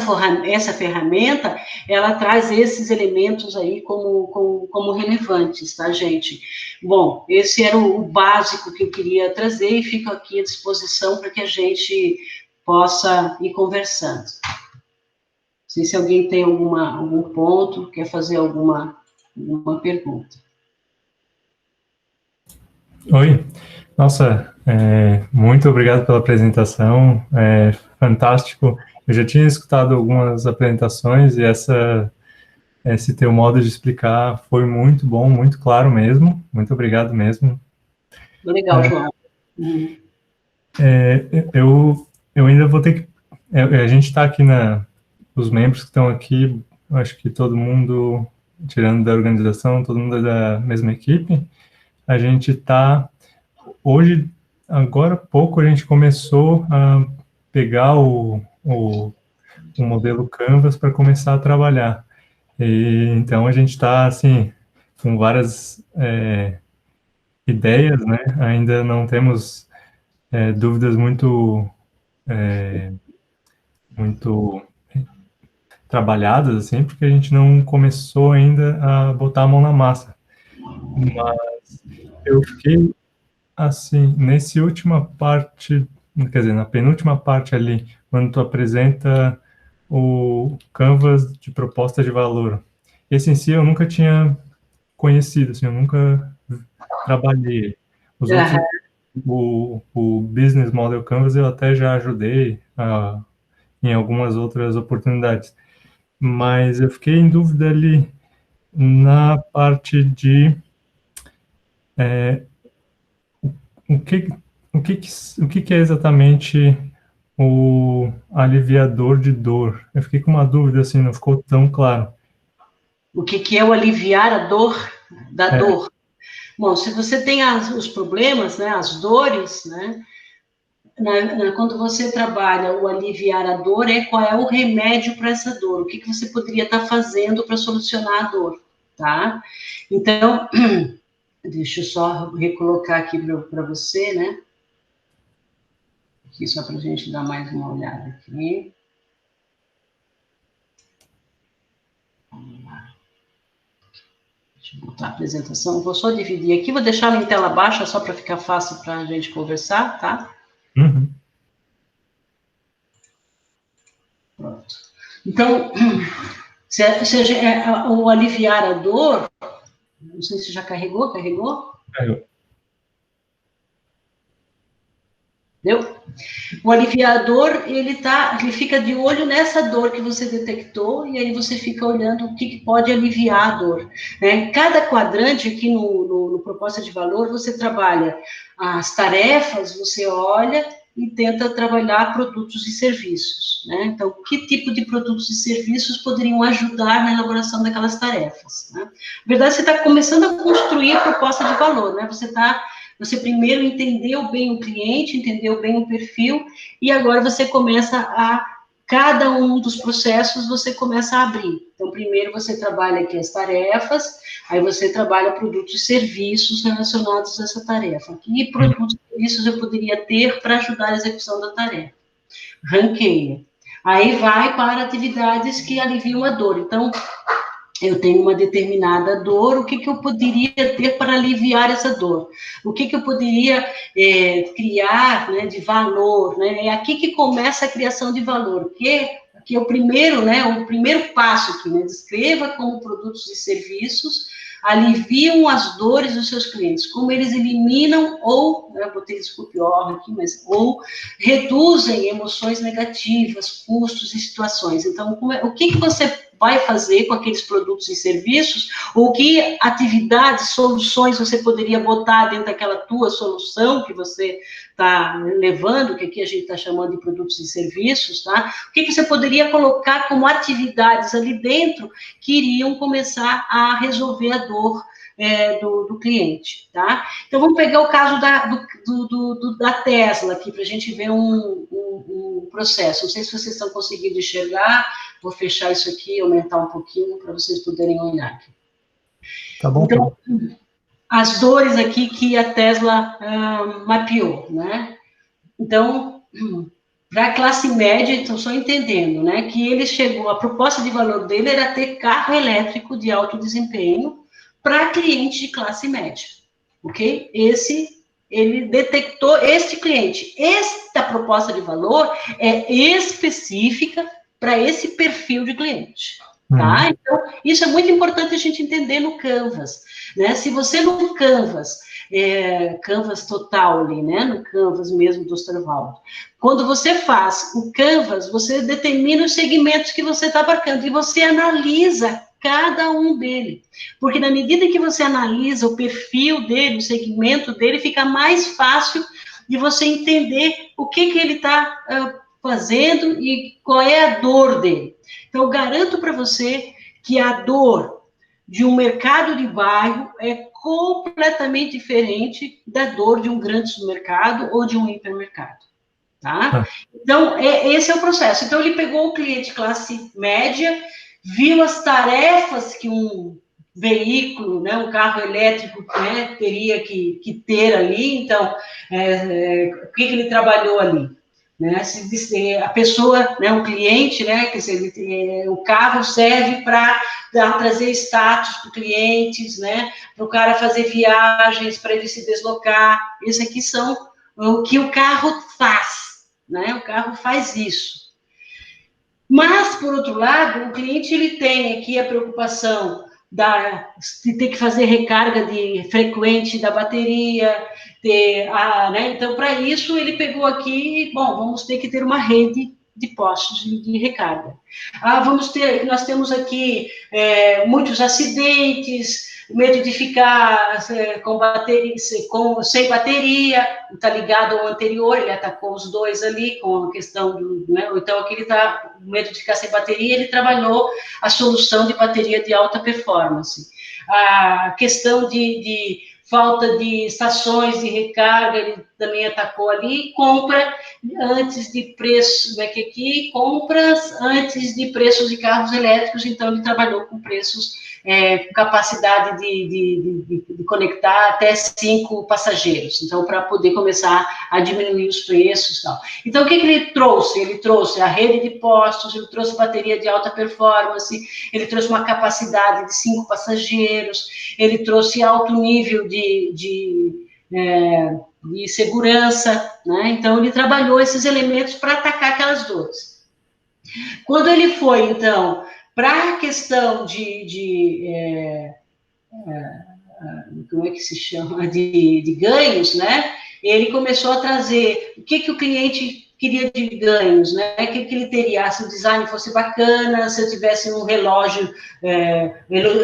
Speaker 1: ferramenta, ela traz esses elementos aí como relevantes, tá, gente? Bom, esse era o básico que eu queria trazer e fico aqui à disposição para que a gente possa ir conversando. Não sei se alguém tem algum ponto, quer fazer alguma pergunta.
Speaker 3: Oi, nossa, muito obrigado pela apresentação, fantástico. Eu já tinha escutado algumas apresentações e esse teu modo de explicar foi muito bom, muito claro mesmo. Muito obrigado mesmo.
Speaker 1: Legal, João.
Speaker 3: Eu ainda vou ter que... a gente está aqui os membros que estão aqui, acho que todo mundo, tirando da organização, todo mundo é da mesma equipe. A gente está, hoje, agora há pouco, a gente começou a pegar o modelo Canvas para começar a trabalhar. Então, a gente está, assim, com várias ideias, né? Ainda não temos dúvidas muito trabalhadas, assim, porque a gente não começou ainda a botar a mão na massa. Mas eu fiquei, assim, nessa última parte, quer dizer, na penúltima parte ali, quando tu apresenta o Canvas de proposta de valor. Esse em si eu nunca tinha conhecido, assim, eu nunca trabalhei. Os outros, o Business Model Canvas eu até já ajudei em algumas outras oportunidades. Mas eu fiquei em dúvida ali na parte de o que é exatamente o aliviador de dor. Eu fiquei com uma dúvida, assim, não ficou tão claro.
Speaker 1: O que é o aliviar a dor da dor? Bom, se você tem os problemas, né, as dores, né, quando você trabalha o aliviar a dor, qual é o remédio para essa dor? O que você poderia estar fazendo para solucionar a dor, tá? Então, deixa eu só recolocar aqui para você, né? Aqui só para a gente dar mais uma olhada aqui. Vamos lá. Deixa eu botar a apresentação. Vou só dividir aqui, vou deixar ela em tela baixa só para ficar fácil para a gente conversar, tá?
Speaker 3: Uhum.
Speaker 1: Pronto. Então, o aliviar a dor, não sei se já carregou?
Speaker 3: Carregou.
Speaker 1: Entendeu? O aliviador, ele fica de olho nessa dor que você detectou, e aí você fica olhando o que pode aliviar a dor. Né? Cada quadrante aqui no proposta de valor, você trabalha as tarefas, você olha e tenta trabalhar produtos e serviços. Né? Então, que tipo de produtos e serviços poderiam ajudar na elaboração daquelas tarefas? Né? Na verdade, você está começando a construir a proposta de valor, né? Você primeiro entendeu bem o cliente, entendeu bem o perfil, e agora você começa cada um dos processos você começa a abrir. Então, primeiro você trabalha aqui as tarefas, aí você trabalha produtos e serviços relacionados a essa tarefa. Que produtos e serviços eu poderia ter para ajudar a execução da tarefa? Ranqueia. Aí vai para atividades que aliviam a dor. Então, eu tenho uma determinada dor, o que eu poderia ter para aliviar essa dor? O que eu poderia criar, né, de valor? Né? É aqui que começa a criação de valor, que é o primeiro, né, o primeiro passo aqui, né? Descreva como produtos e serviços aliviam as dores dos seus clientes, como eles eliminam ou, eu botei desculpior aqui, mas, ou reduzem emoções negativas, custos e situações. Então, o que você vai fazer com aqueles produtos e serviços, ou que atividades, soluções você poderia botar dentro daquela tua solução que você está levando, que aqui a gente está chamando de produtos e serviços, tá? O que você poderia colocar como atividades ali dentro que iriam começar a resolver a dor do cliente, tá? Então, vamos pegar o caso da Tesla aqui, para a gente ver um processo. Não sei se vocês estão conseguindo enxergar, vou fechar isso aqui, aumentar um pouquinho, para vocês poderem olhar aqui.
Speaker 3: Tá bom.
Speaker 1: Então, as dores aqui que a Tesla mapeou, né? Então, para a classe média, então, só entendendo, né, que ele chegou, a proposta de valor dele era ter carro elétrico de alto desempenho para cliente de classe média, ok? Ele detectou este cliente. Esta proposta de valor é específica para esse perfil de cliente, tá? Então, isso é muito importante a gente entender no Canvas, né? Se você no Canvas, Canvas total ali, né? No Canvas mesmo do Osterwalder. Quando você faz o Canvas, você determina os segmentos que você está abarcando e você analisa cada um dele. Porque na medida que você analisa o perfil dele, o segmento dele, fica mais fácil de você entender o que ele está fazendo e qual é a dor dele. Então, eu garanto para você que a dor de um mercado de bairro é completamente diferente da dor de um grande supermercado ou de um hipermercado, tá? Então, esse é o processo. Então, ele pegou o cliente classe média, viu as tarefas que um veículo, né, um carro elétrico, né, teria que ter ali. Então, o que ele trabalhou ali? Né, a pessoa, né, o cliente, né, quer dizer, o carro serve para trazer status para os clientes, né, para o cara fazer viagens, para ele se deslocar. Isso aqui são o que o carro faz, né, o carro faz isso. Mas, por outro lado, o cliente ele tem aqui a preocupação de ter que fazer recarga frequente da bateria, né? Então, para isso, ele pegou aqui, bom, vamos ter que ter uma rede de postos de recarga. Nós temos aqui muitos acidentes, medo de ficar com bateria, sem bateria, está ligado ao anterior, ele atacou os dois ali com a questão né? Então aqui ele está com medo de ficar sem bateria, ele trabalhou a solução de bateria de alta performance. A questão de falta de estações de recarga, ele também atacou ali, compra antes de preço, compras antes de preços de carros elétricos, então ele trabalhou com preços, com capacidade de conectar até 5 passageiros, então para poder começar a diminuir os preços e tal. Então o que ele trouxe? Ele trouxe a rede de postos, ele trouxe bateria de alta performance, ele trouxe uma capacidade de 5 passageiros, ele trouxe alto nível de segurança, né? Então ele trabalhou esses elementos para atacar aquelas dores. Quando ele foi, então, para a questão como é que se chama, de ganhos, né? Ele começou a trazer o que o cliente queria de ganhos, né? O que ele teria, se o design fosse bacana, se eu tivesse um relógio,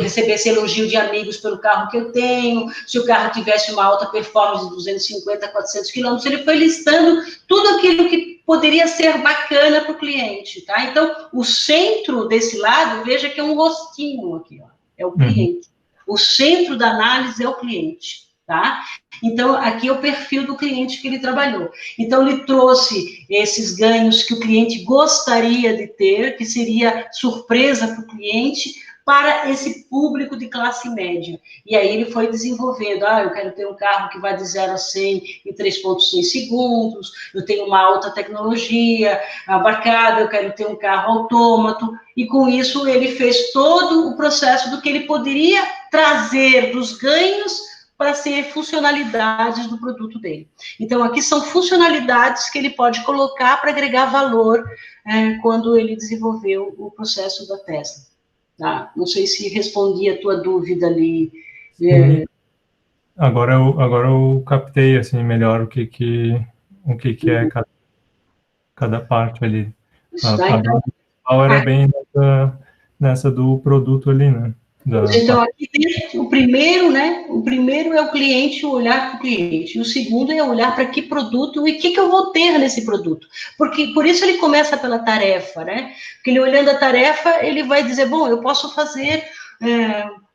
Speaker 1: recebesse elogio de amigos pelo carro que eu tenho, se o carro tivesse uma alta performance de 250, 400 quilômetros, ele foi listando tudo aquilo que poderia ser bacana para o cliente, tá? Então, o centro desse lado, veja que é um rostinho aqui, ó, é o cliente. O centro da análise é o cliente, tá? Então, aqui é o perfil do cliente que ele trabalhou. Então, ele trouxe esses ganhos que o cliente gostaria de ter, que seria surpresa para o cliente, para esse público de classe média. E aí ele foi desenvolvendo, eu quero ter um carro que vai de 0 a 100 em 3,6 segundos, eu tenho uma alta tecnologia abarcada, eu quero ter um carro autômato, e com isso ele fez todo o processo do que ele poderia trazer dos ganhos para ser funcionalidades do produto dele. Então, aqui são funcionalidades que ele pode colocar para agregar valor quando ele desenvolveu o processo da Tesla. Tá? Não sei se respondi a tua dúvida ali.
Speaker 3: Agora eu captei assim, melhor o que é cada parte ali. A principal era bem nessa do produto ali, né?
Speaker 1: Então, aqui tem o primeiro, né? O primeiro é o cliente, o olhar para o cliente. E o segundo é olhar para que produto e o que eu vou ter nesse produto. Porque, por isso ele começa pela tarefa, né? Porque ele olhando a tarefa, ele vai dizer, bom, eu posso fazer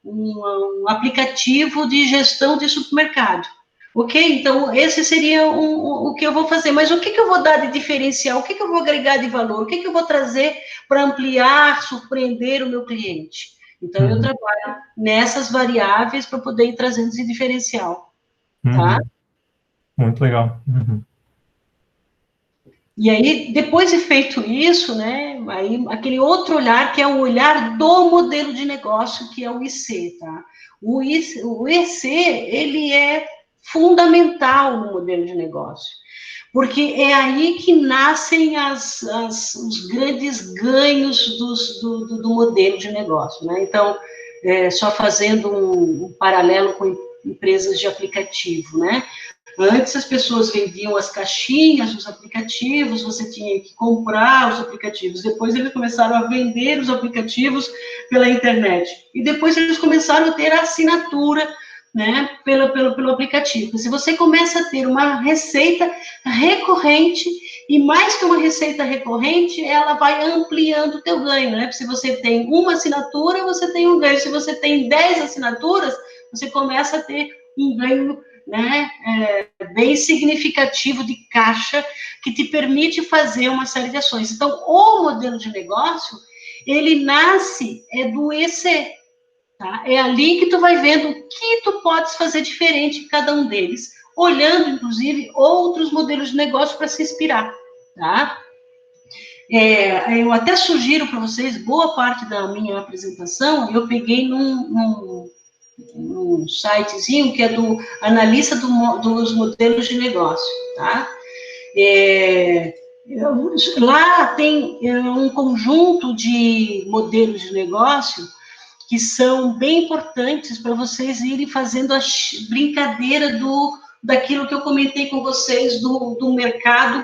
Speaker 1: um aplicativo de gestão de supermercado. Ok? Então, esse seria o que eu vou fazer. Mas o que eu vou dar de diferencial? O que eu vou agregar de valor? O que eu vou trazer para ampliar, surpreender o meu cliente? Então, eu trabalho nessas variáveis para poder ir trazendo esse diferencial, tá?
Speaker 3: Muito legal.
Speaker 1: E aí, depois de feito isso, né, aí aquele outro olhar, que é o olhar do modelo de negócio, que é o IC, tá? O IC, ele é fundamental no modelo de negócio, porque é aí que nascem os grandes ganhos do modelo de negócio, né? Então, só fazendo um paralelo com empresas de aplicativo, né? Antes as pessoas vendiam as caixinhas dos aplicativos, você tinha que comprar os aplicativos. Depois eles começaram a vender os aplicativos pela internet. E depois eles começaram a ter a assinatura, né, pelo aplicativo. Se você começa a ter uma receita recorrente, e mais que uma receita recorrente, ela vai ampliando o teu ganho, né? Se você tem uma assinatura, você tem um ganho. Se você tem 10 assinaturas, você começa a ter um ganho, né, bem significativo de caixa, que te permite fazer uma série de ações. Então, o modelo de negócio, ele nasce do EC, tá? É ali que tu vai vendo o que tu podes fazer diferente em cada um deles, olhando, inclusive, outros modelos de negócio para se inspirar, tá? Eu até sugiro para vocês, boa parte da minha apresentação, eu peguei num sitezinho que é do analista dos modelos de negócio, tá? Lá tem um conjunto de modelos de negócio que são bem importantes para vocês irem fazendo a brincadeira daquilo que eu comentei com vocês do mercado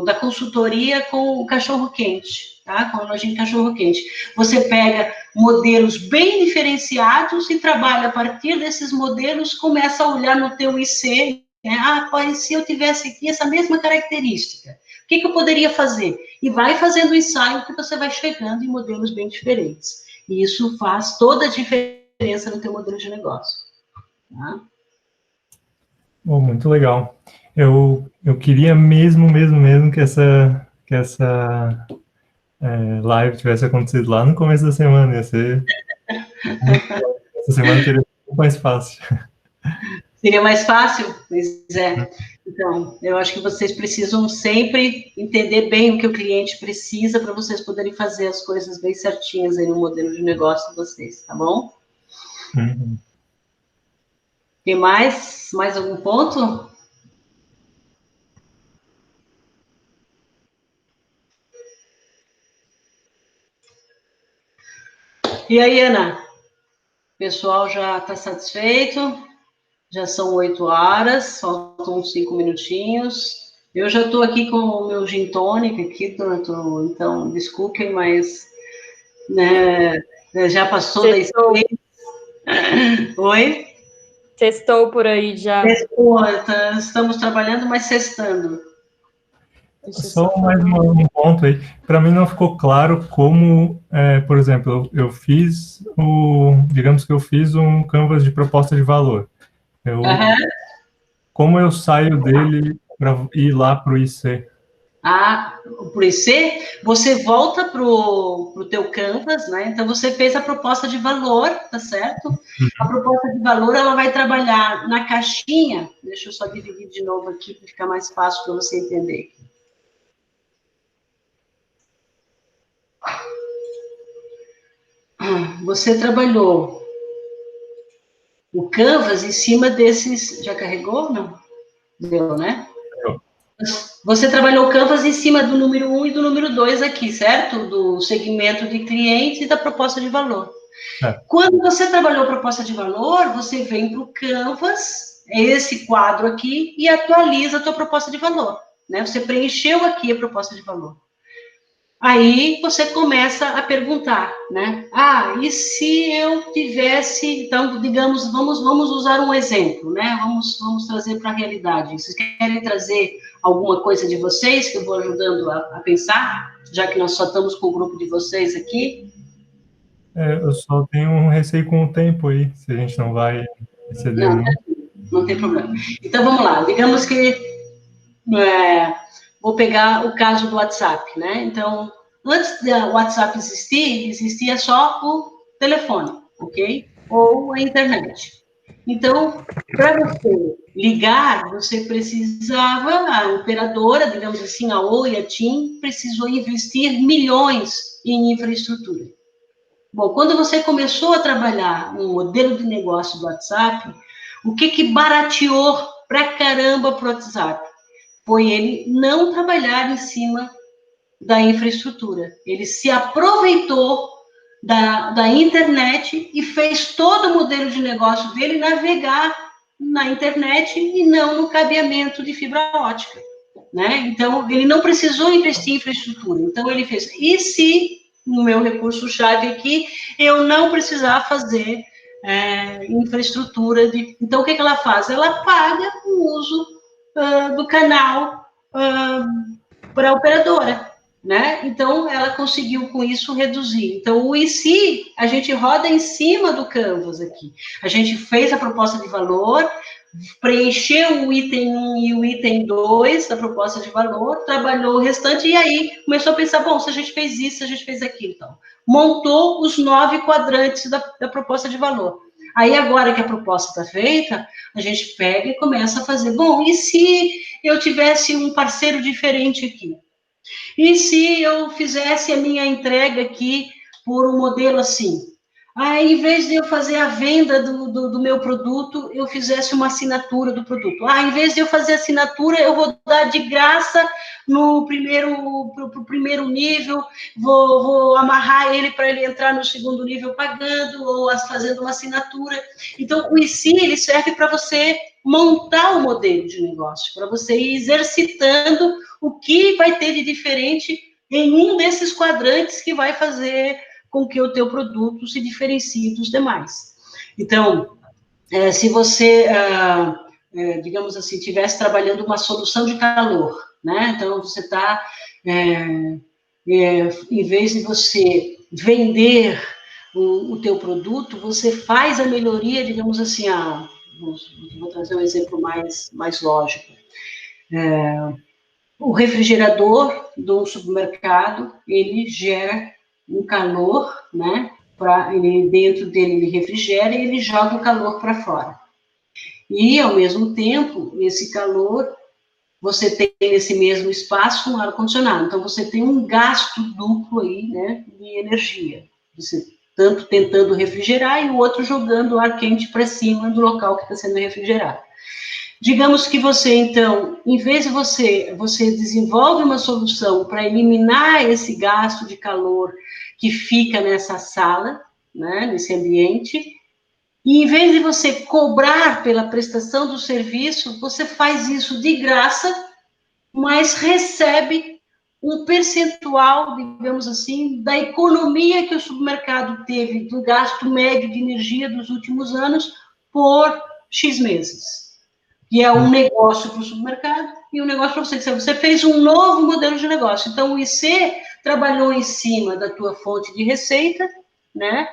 Speaker 1: da consultoria com o cachorro-quente, tá? Com a lojinha de cachorro-quente. Você pega modelos bem diferenciados e trabalha a partir desses modelos, começa a olhar no teu IC, né? Se eu tivesse aqui essa mesma característica, o que eu poderia fazer? E vai fazendo o ensaio que você vai chegando em modelos bem diferentes. E isso faz toda a diferença no teu modelo de negócio. tá?
Speaker 3: Oh, muito legal. Eu queria mesmo que essa live tivesse acontecido lá no começo da semana. Ia ser muito bom. Essa semana teria sido muito mais fácil.
Speaker 1: Seria mais fácil? Pois é. Então, eu acho que vocês precisam sempre entender bem o que o cliente precisa para vocês poderem fazer as coisas bem certinhas aí no modelo de negócio de vocês, tá bom?
Speaker 3: Uhum.
Speaker 1: Tem mais? Mais algum ponto? E aí, Ana? O pessoal já está satisfeito? Já são 8 horas, faltam uns 5 minutinhos. Eu já estou aqui com o meu gin tônica aqui, então desculpem, mas né, já passou das
Speaker 2: Sextou.
Speaker 1: 6. Oi?
Speaker 2: Sextou por aí já.
Speaker 1: Estamos trabalhando, mas sextando.
Speaker 2: Deixa eu
Speaker 3: Só
Speaker 2: só
Speaker 3: mais
Speaker 2: falar.
Speaker 3: um ponto aí. Para mim não ficou claro como, por exemplo, digamos que eu fiz um canvas de proposta de valor.
Speaker 1: Aham.
Speaker 3: Como eu saio dele para ir lá para o IC?
Speaker 1: Por IC, você volta para o teu Canvas, né? Então, você fez a proposta de valor, tá certo? A proposta de valor, ela vai trabalhar na caixinha. Deixa eu só dividir de novo aqui, para ficar mais fácil para você entender. Você trabalhou o Canvas em cima desses... Já carregou? Não? Deu, né? Você trabalhou o Canvas em cima do número 1 e do número 2 aqui, certo? Do segmento de cliente e da proposta de valor. Quando você trabalhou a proposta de valor, você vem para o Canvas, esse quadro aqui, e atualiza a tua proposta de valor. Né? Você preencheu aqui a proposta de valor. Aí você começa a perguntar, né? E se eu tivesse, então, digamos, vamos usar um exemplo, né? Vamos trazer para a realidade. Vocês querem trazer alguma coisa de vocês que eu vou ajudando a pensar, já que nós só estamos com o grupo de vocês aqui?
Speaker 3: Eu só tenho um receio com o tempo aí, se a gente não vai exceder muito.
Speaker 1: Não tem problema. Então, vamos lá. Digamos que vou pegar o caso do WhatsApp, né? Então, antes do WhatsApp existir, existia só o telefone, ok? Ou a internet. Então, para você ligar, você precisava, a operadora, digamos assim, a Oi, a TIM, precisou investir milhões em infraestrutura. Bom, quando você começou a trabalhar no modelo de negócio do WhatsApp, o que barateou pra caramba pro WhatsApp? Foi ele não trabalhar em cima da infraestrutura. Ele se aproveitou da internet e fez todo o modelo de negócio dele navegar na internet e não no cabeamento de fibra ótica. Né? Então, ele não precisou investir em infraestrutura. Então, ele fez, e se, no meu recurso-chave aqui, eu não precisar fazer infraestrutura? Então, o que ela faz? Ela paga o uso do canal para a operadora, né? Então, ela conseguiu com isso reduzir. Então, o IC, a gente roda em cima do Canvas aqui. A gente fez a proposta de valor, preencheu o item 1 e o item 2 da proposta de valor, trabalhou o restante e aí começou a pensar, bom, se a gente fez isso, se a gente fez aquilo, então. Montou os 9 quadrantes da proposta de valor. Aí, agora que a proposta está feita, a gente pega e começa a fazer, bom, e se eu tivesse um parceiro diferente aqui? E se eu fizesse a minha entrega aqui por um modelo assim? Em vez de eu fazer a venda do meu produto, eu fizesse uma assinatura do produto. Em vez de eu fazer assinatura, eu vou dar de graça no pro primeiro nível, vou amarrar ele para ele entrar no segundo nível pagando ou fazendo uma assinatura. Então, o IC, ele serve para você montar o modelo de negócio, para você ir exercitando o que vai ter de diferente em um desses quadrantes que vai fazer com que o teu produto se diferencie dos demais. Então, se você, digamos assim, estivesse trabalhando uma solução de calor, né? Então, você está, em vez de você vender o teu produto, você faz a melhoria, digamos assim, Vou trazer um exemplo mais lógico. O refrigerador de um supermercado, ele gera um calor, né? Dentro dele ele refrigera e ele joga o calor para fora. E, ao mesmo tempo, esse calor, você tem nesse mesmo espaço um ar-condicionado. Então, você tem um gasto duplo aí, né, de energia. Você tanto tentando refrigerar e o outro jogando o ar quente para cima do local que está sendo refrigerado. Digamos que você, então, em vez de você desenvolve uma solução para eliminar esse gasto de calor que fica nessa sala, né, nesse ambiente, e em vez de você cobrar pela prestação do serviço, você faz isso de graça, mas recebe um percentual, digamos assim, da economia que o supermercado teve do gasto médio de energia dos últimos anos por X meses. E é um negócio para o supermercado e um negócio para você. Você fez um novo modelo de negócio. Então, o IC trabalhou em cima da tua fonte de receita, né?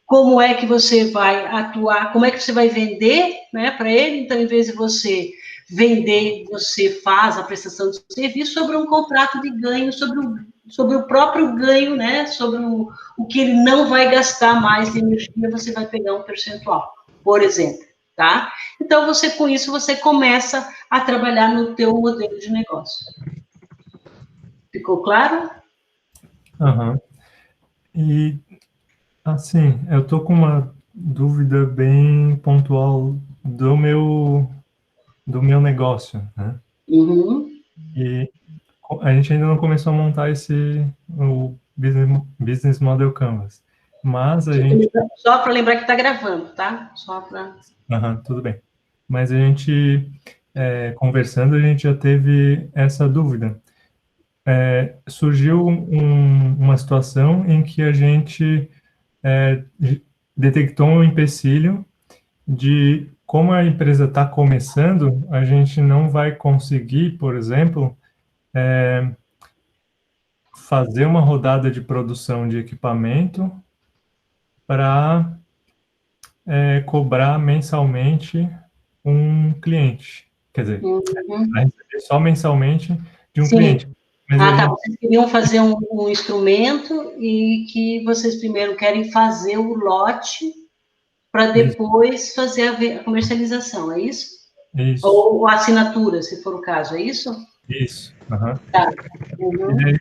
Speaker 1: Como é que você vai atuar, como é que você vai vender, né, para ele. Então, em vez de você vender, você faz a prestação de serviço sobre um contrato de ganho, sobre o próprio ganho, né, sobre o que ele não vai gastar mais de energia, você vai pegar um percentual, por exemplo. Tá? Então, com isso, você começa a trabalhar no teu modelo de negócio. Ficou claro?
Speaker 3: Uhum. E, assim, eu tô com uma dúvida bem pontual do meu negócio, né?
Speaker 1: Uhum.
Speaker 3: E a gente ainda não começou a montar o Business Model Canvas, mas a gente...
Speaker 1: Só para lembrar que está gravando, tá? Só para...
Speaker 3: Tudo bem. Mas a gente, conversando, a gente já teve essa dúvida. Surgiu uma situação em que a gente detectou um empecilho de como a empresa está começando, a gente não vai conseguir, por exemplo, fazer uma rodada de produção de equipamento para cobrar mensalmente um cliente. Quer dizer, vai receber só mensalmente de um cliente. Mas
Speaker 1: tá. Vocês queriam fazer um instrumento e que vocês primeiro querem fazer o lote para depois fazer a comercialização, é isso?
Speaker 3: Isso.
Speaker 1: Ou a assinatura, se for o caso, é isso?
Speaker 3: Isso. Uhum.
Speaker 1: Tá. Uhum.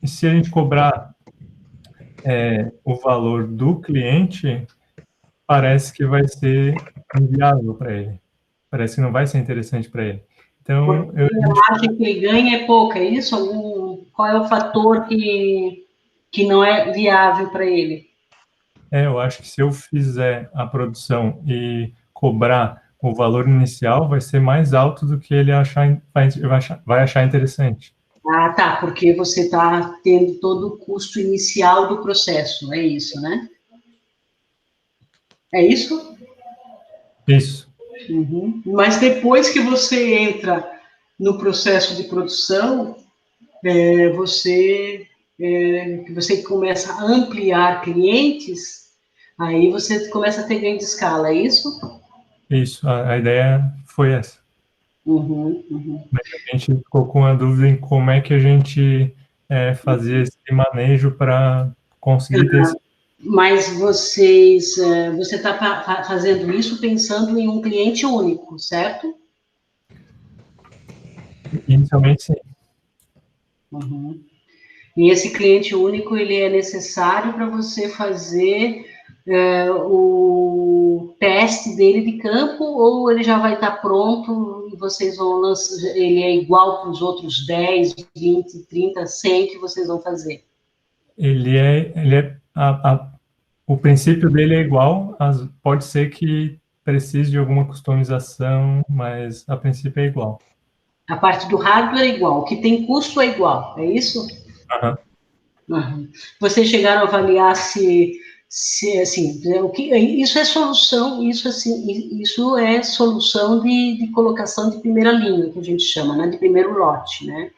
Speaker 3: E se a gente cobrar o valor do cliente, parece que vai ser inviável para ele. Parece que não vai ser interessante para ele. Então,
Speaker 1: a margem que ele ganha é pouca, é isso? Qual é o fator que não é viável para ele?
Speaker 3: eu acho que se eu fizer a produção e cobrar o valor inicial, vai ser mais alto do que ele vai achar interessante.
Speaker 1: Ah, tá, porque você está tendo todo o custo inicial do processo, é isso, né? É isso?
Speaker 3: Isso.
Speaker 1: Uhum. Mas depois que você entra no processo de produção, você começa a ampliar clientes, aí você começa a ter ganho de escala, é isso?
Speaker 3: Isso, a ideia foi essa.
Speaker 1: Uhum, uhum.
Speaker 3: Mas a gente ficou com a dúvida em como é que a gente fazia esse manejo para conseguir ter esse...
Speaker 1: Mas você está fazendo isso pensando em um cliente único, certo?
Speaker 3: Inicialmente, sim.
Speaker 1: Uhum. E esse cliente único, ele é necessário para você fazer o teste dele de campo, ou ele já vai estar pronto e vocês vão lançar, ele é igual para os outros 10, 20, 30, 100 que vocês vão fazer?
Speaker 3: O princípio dele é igual, pode ser que precise de alguma customização, mas a princípio é igual.
Speaker 1: A parte do hardware é igual, o que tem custo é igual, é isso?
Speaker 3: Uhum.
Speaker 1: Uhum. Vocês chegaram a avaliar se assim, isso é solução, isso é solução de colocação de primeira linha, que a gente chama, né, de primeiro lote, né?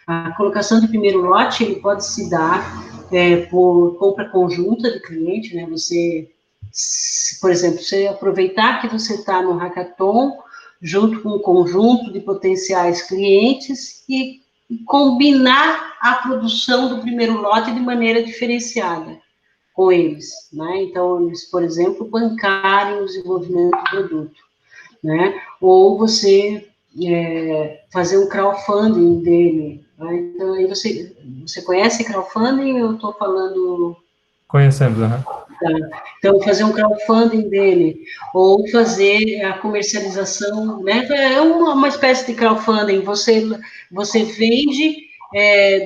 Speaker 1: A colocação de primeiro lote, ele pode se dar por compra conjunta de cliente, né? Você Por exemplo, você aproveitar que você está no hackathon, junto com um conjunto de potenciais clientes, e combinar a produção do primeiro lote de maneira diferenciada com eles, né? Então, eles, por exemplo, bancarem o desenvolvimento do produto, né? Ou você fazer um crowdfunding dele, né? Então, aí você conhece crowdfunding? Eu estou falando...
Speaker 3: Conhecemos,
Speaker 1: Então, fazer um crowdfunding dele, ou fazer a comercialização, né? É uma espécie de crowdfunding. Você vende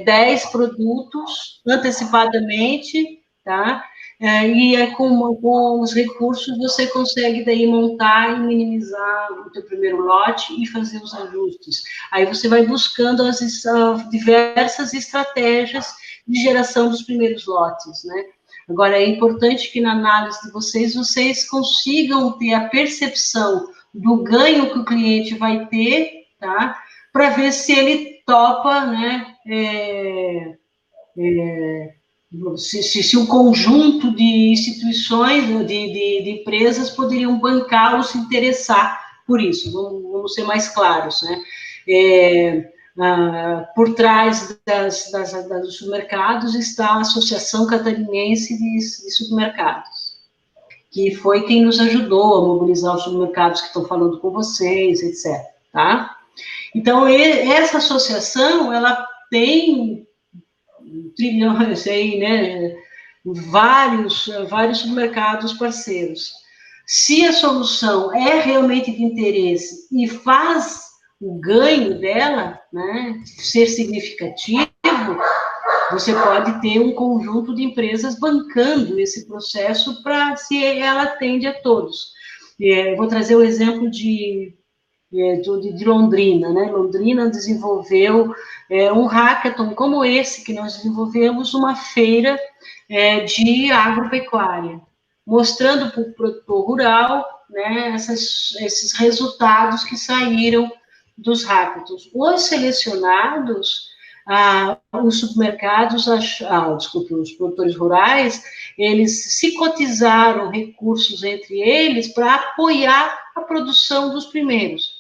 Speaker 1: 10 produtos antecipadamente, tá? E com os recursos você consegue daí montar e minimizar o teu primeiro lote e fazer os ajustes. Aí você vai buscando as diversas estratégias de geração dos primeiros lotes, né? Agora, é importante que na análise de vocês consigam ter a percepção do ganho que o cliente vai ter, tá? Para ver se ele topa, né? Se um conjunto de instituições, de empresas poderiam bancar ou se interessar por isso. Vamos ser mais claros, né? Por trás dos supermercados está a Associação Catarinense de Supermercados, que foi quem nos ajudou a mobilizar os supermercados que estão falando com vocês, etc. Tá? Então, essa associação, ela tem trilhões aí, né? Vários supermercados parceiros. Se a solução é realmente de interesse e faz o ganho dela, né, ser significativo, você pode ter um conjunto de empresas bancando esse processo para se ela atende a todos. Vou trazer o exemplo de Londrina, né? Londrina desenvolveu um hackathon como esse que nós desenvolvemos, uma feira de agropecuária, mostrando para o produtor rural, né, esses resultados que saíram dos hackathons. Os selecionados, os supermercados, os produtores rurais, eles se cotizaram recursos entre eles para apoiar a produção dos primeiros.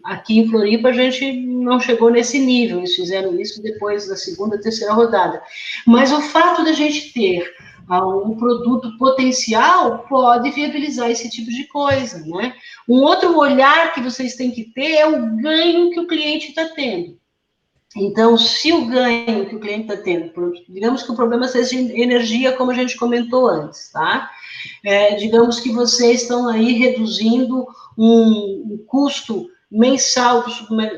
Speaker 1: Aqui em Floripa a gente não chegou nesse nível, eles fizeram isso depois da segunda, terceira rodada. Mas o fato de a gente ter um produto potencial pode viabilizar esse tipo de coisa, né? Um outro olhar que vocês têm que ter é o ganho que o cliente está tendo. Então, se o ganho que o cliente está tendo, digamos que o problema seja energia, como a gente comentou antes, tá? Digamos que vocês estão aí reduzindo um custo mensal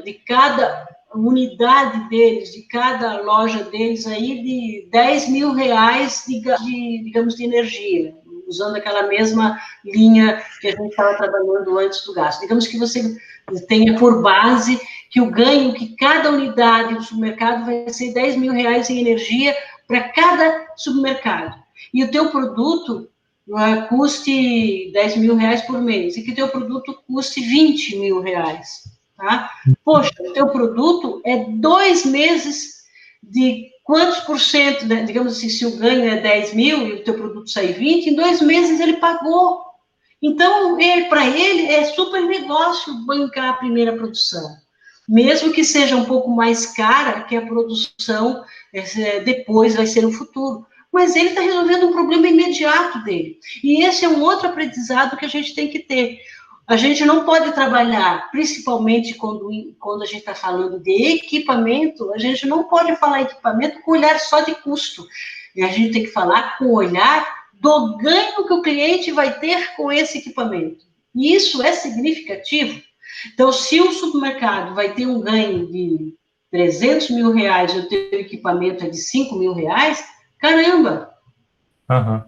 Speaker 1: de cada unidade deles, de cada loja deles aí de 10 mil reais digamos, de energia, usando aquela mesma linha que a gente estava trabalhando antes do gasto. Digamos que você tenha por base que o ganho que cada unidade do supermercado vai ser 10 mil reais em energia para cada supermercado. E o teu produto custe 10 mil reais por mês, e que o teu produto custe 20 mil reais, tá? Poxa, o teu produto é 2 meses de quantos por cento, né? Digamos assim, se o ganho é 10 mil e o teu produto sai 20, em 2 meses ele pagou. Então, para ele, é super negócio bancar a primeira produção. Mesmo que seja um pouco mais cara que a produção depois vai ser no futuro. Mas ele está resolvendo um problema imediato dele. E esse é um outro aprendizado que a gente tem que ter. A gente não pode trabalhar, principalmente quando a gente está falando de equipamento, a gente não pode falar equipamento com olhar só de custo. A gente tem que falar com o olhar do ganho que o cliente vai ter com esse equipamento. E isso é significativo. Então, se o supermercado vai ter um ganho de 300 mil reais e o teu equipamento é de 5 mil reais, caramba!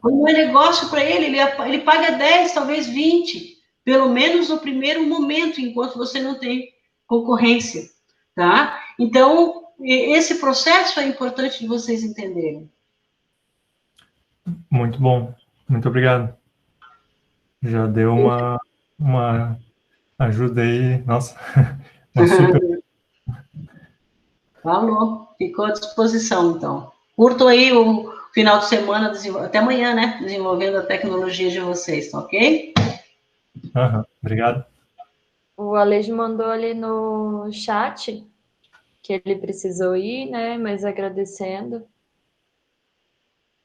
Speaker 1: Como é negócio para ele paga 10, talvez 20, pelo menos no primeiro momento, enquanto você não tem concorrência, tá? Então, esse processo é importante de vocês entenderem.
Speaker 3: Muito bom, muito obrigado. Já deu uma ajuda aí, nossa, uma super...
Speaker 1: Falou, ficou à disposição, então. Curtam aí o final de semana, até amanhã, né? Desenvolvendo a tecnologia de vocês, tá ok?
Speaker 3: Obrigado.
Speaker 2: O Alejo mandou ali no chat que ele precisou ir, né? Mas agradecendo.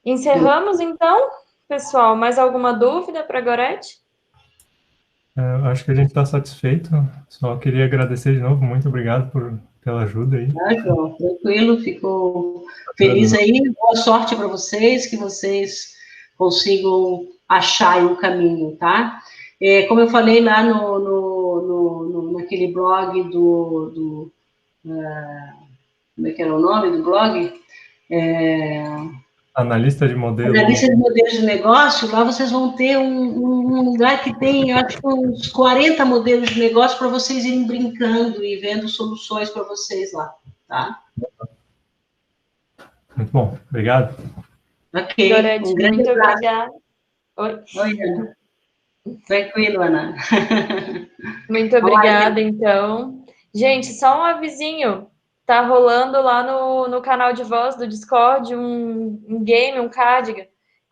Speaker 2: Encerramos, então, pessoal. Mais alguma dúvida para a Gorete?
Speaker 3: Eu acho que a gente está satisfeito. Só queria agradecer de novo. Muito obrigado pela ajuda aí.
Speaker 1: João, tranquilo, fico feliz aí. Boa sorte para vocês, que vocês consigam achar aí um caminho, tá? Como eu falei lá naquele blog como é que era o nome do blog?
Speaker 3: Analista de modelo.
Speaker 1: Analista de modelos de negócio, lá vocês vão ter um lugar que tem, acho que uns 40 modelos de negócio para vocês irem brincando e vendo soluções para vocês lá, tá?
Speaker 3: Muito bom, obrigado.
Speaker 1: Ok,
Speaker 2: Gorete,
Speaker 1: um grande
Speaker 2: muito
Speaker 1: abraço.
Speaker 2: obrigada. Oi,
Speaker 1: Ana. Tranquilo, Ana.
Speaker 2: muito obrigada, então. Gente, só um avisinho. Tá rolando lá no canal de voz do Discord um game, um cardigan.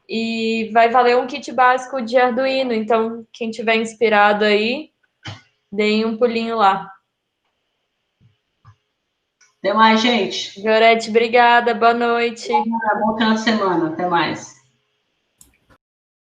Speaker 2: E vai valer um kit básico de Arduino. Então, quem tiver inspirado aí, deem um pulinho lá.
Speaker 1: Até mais, gente.
Speaker 2: Gorete, obrigada. Boa noite.
Speaker 1: Bom final de semana. Até mais.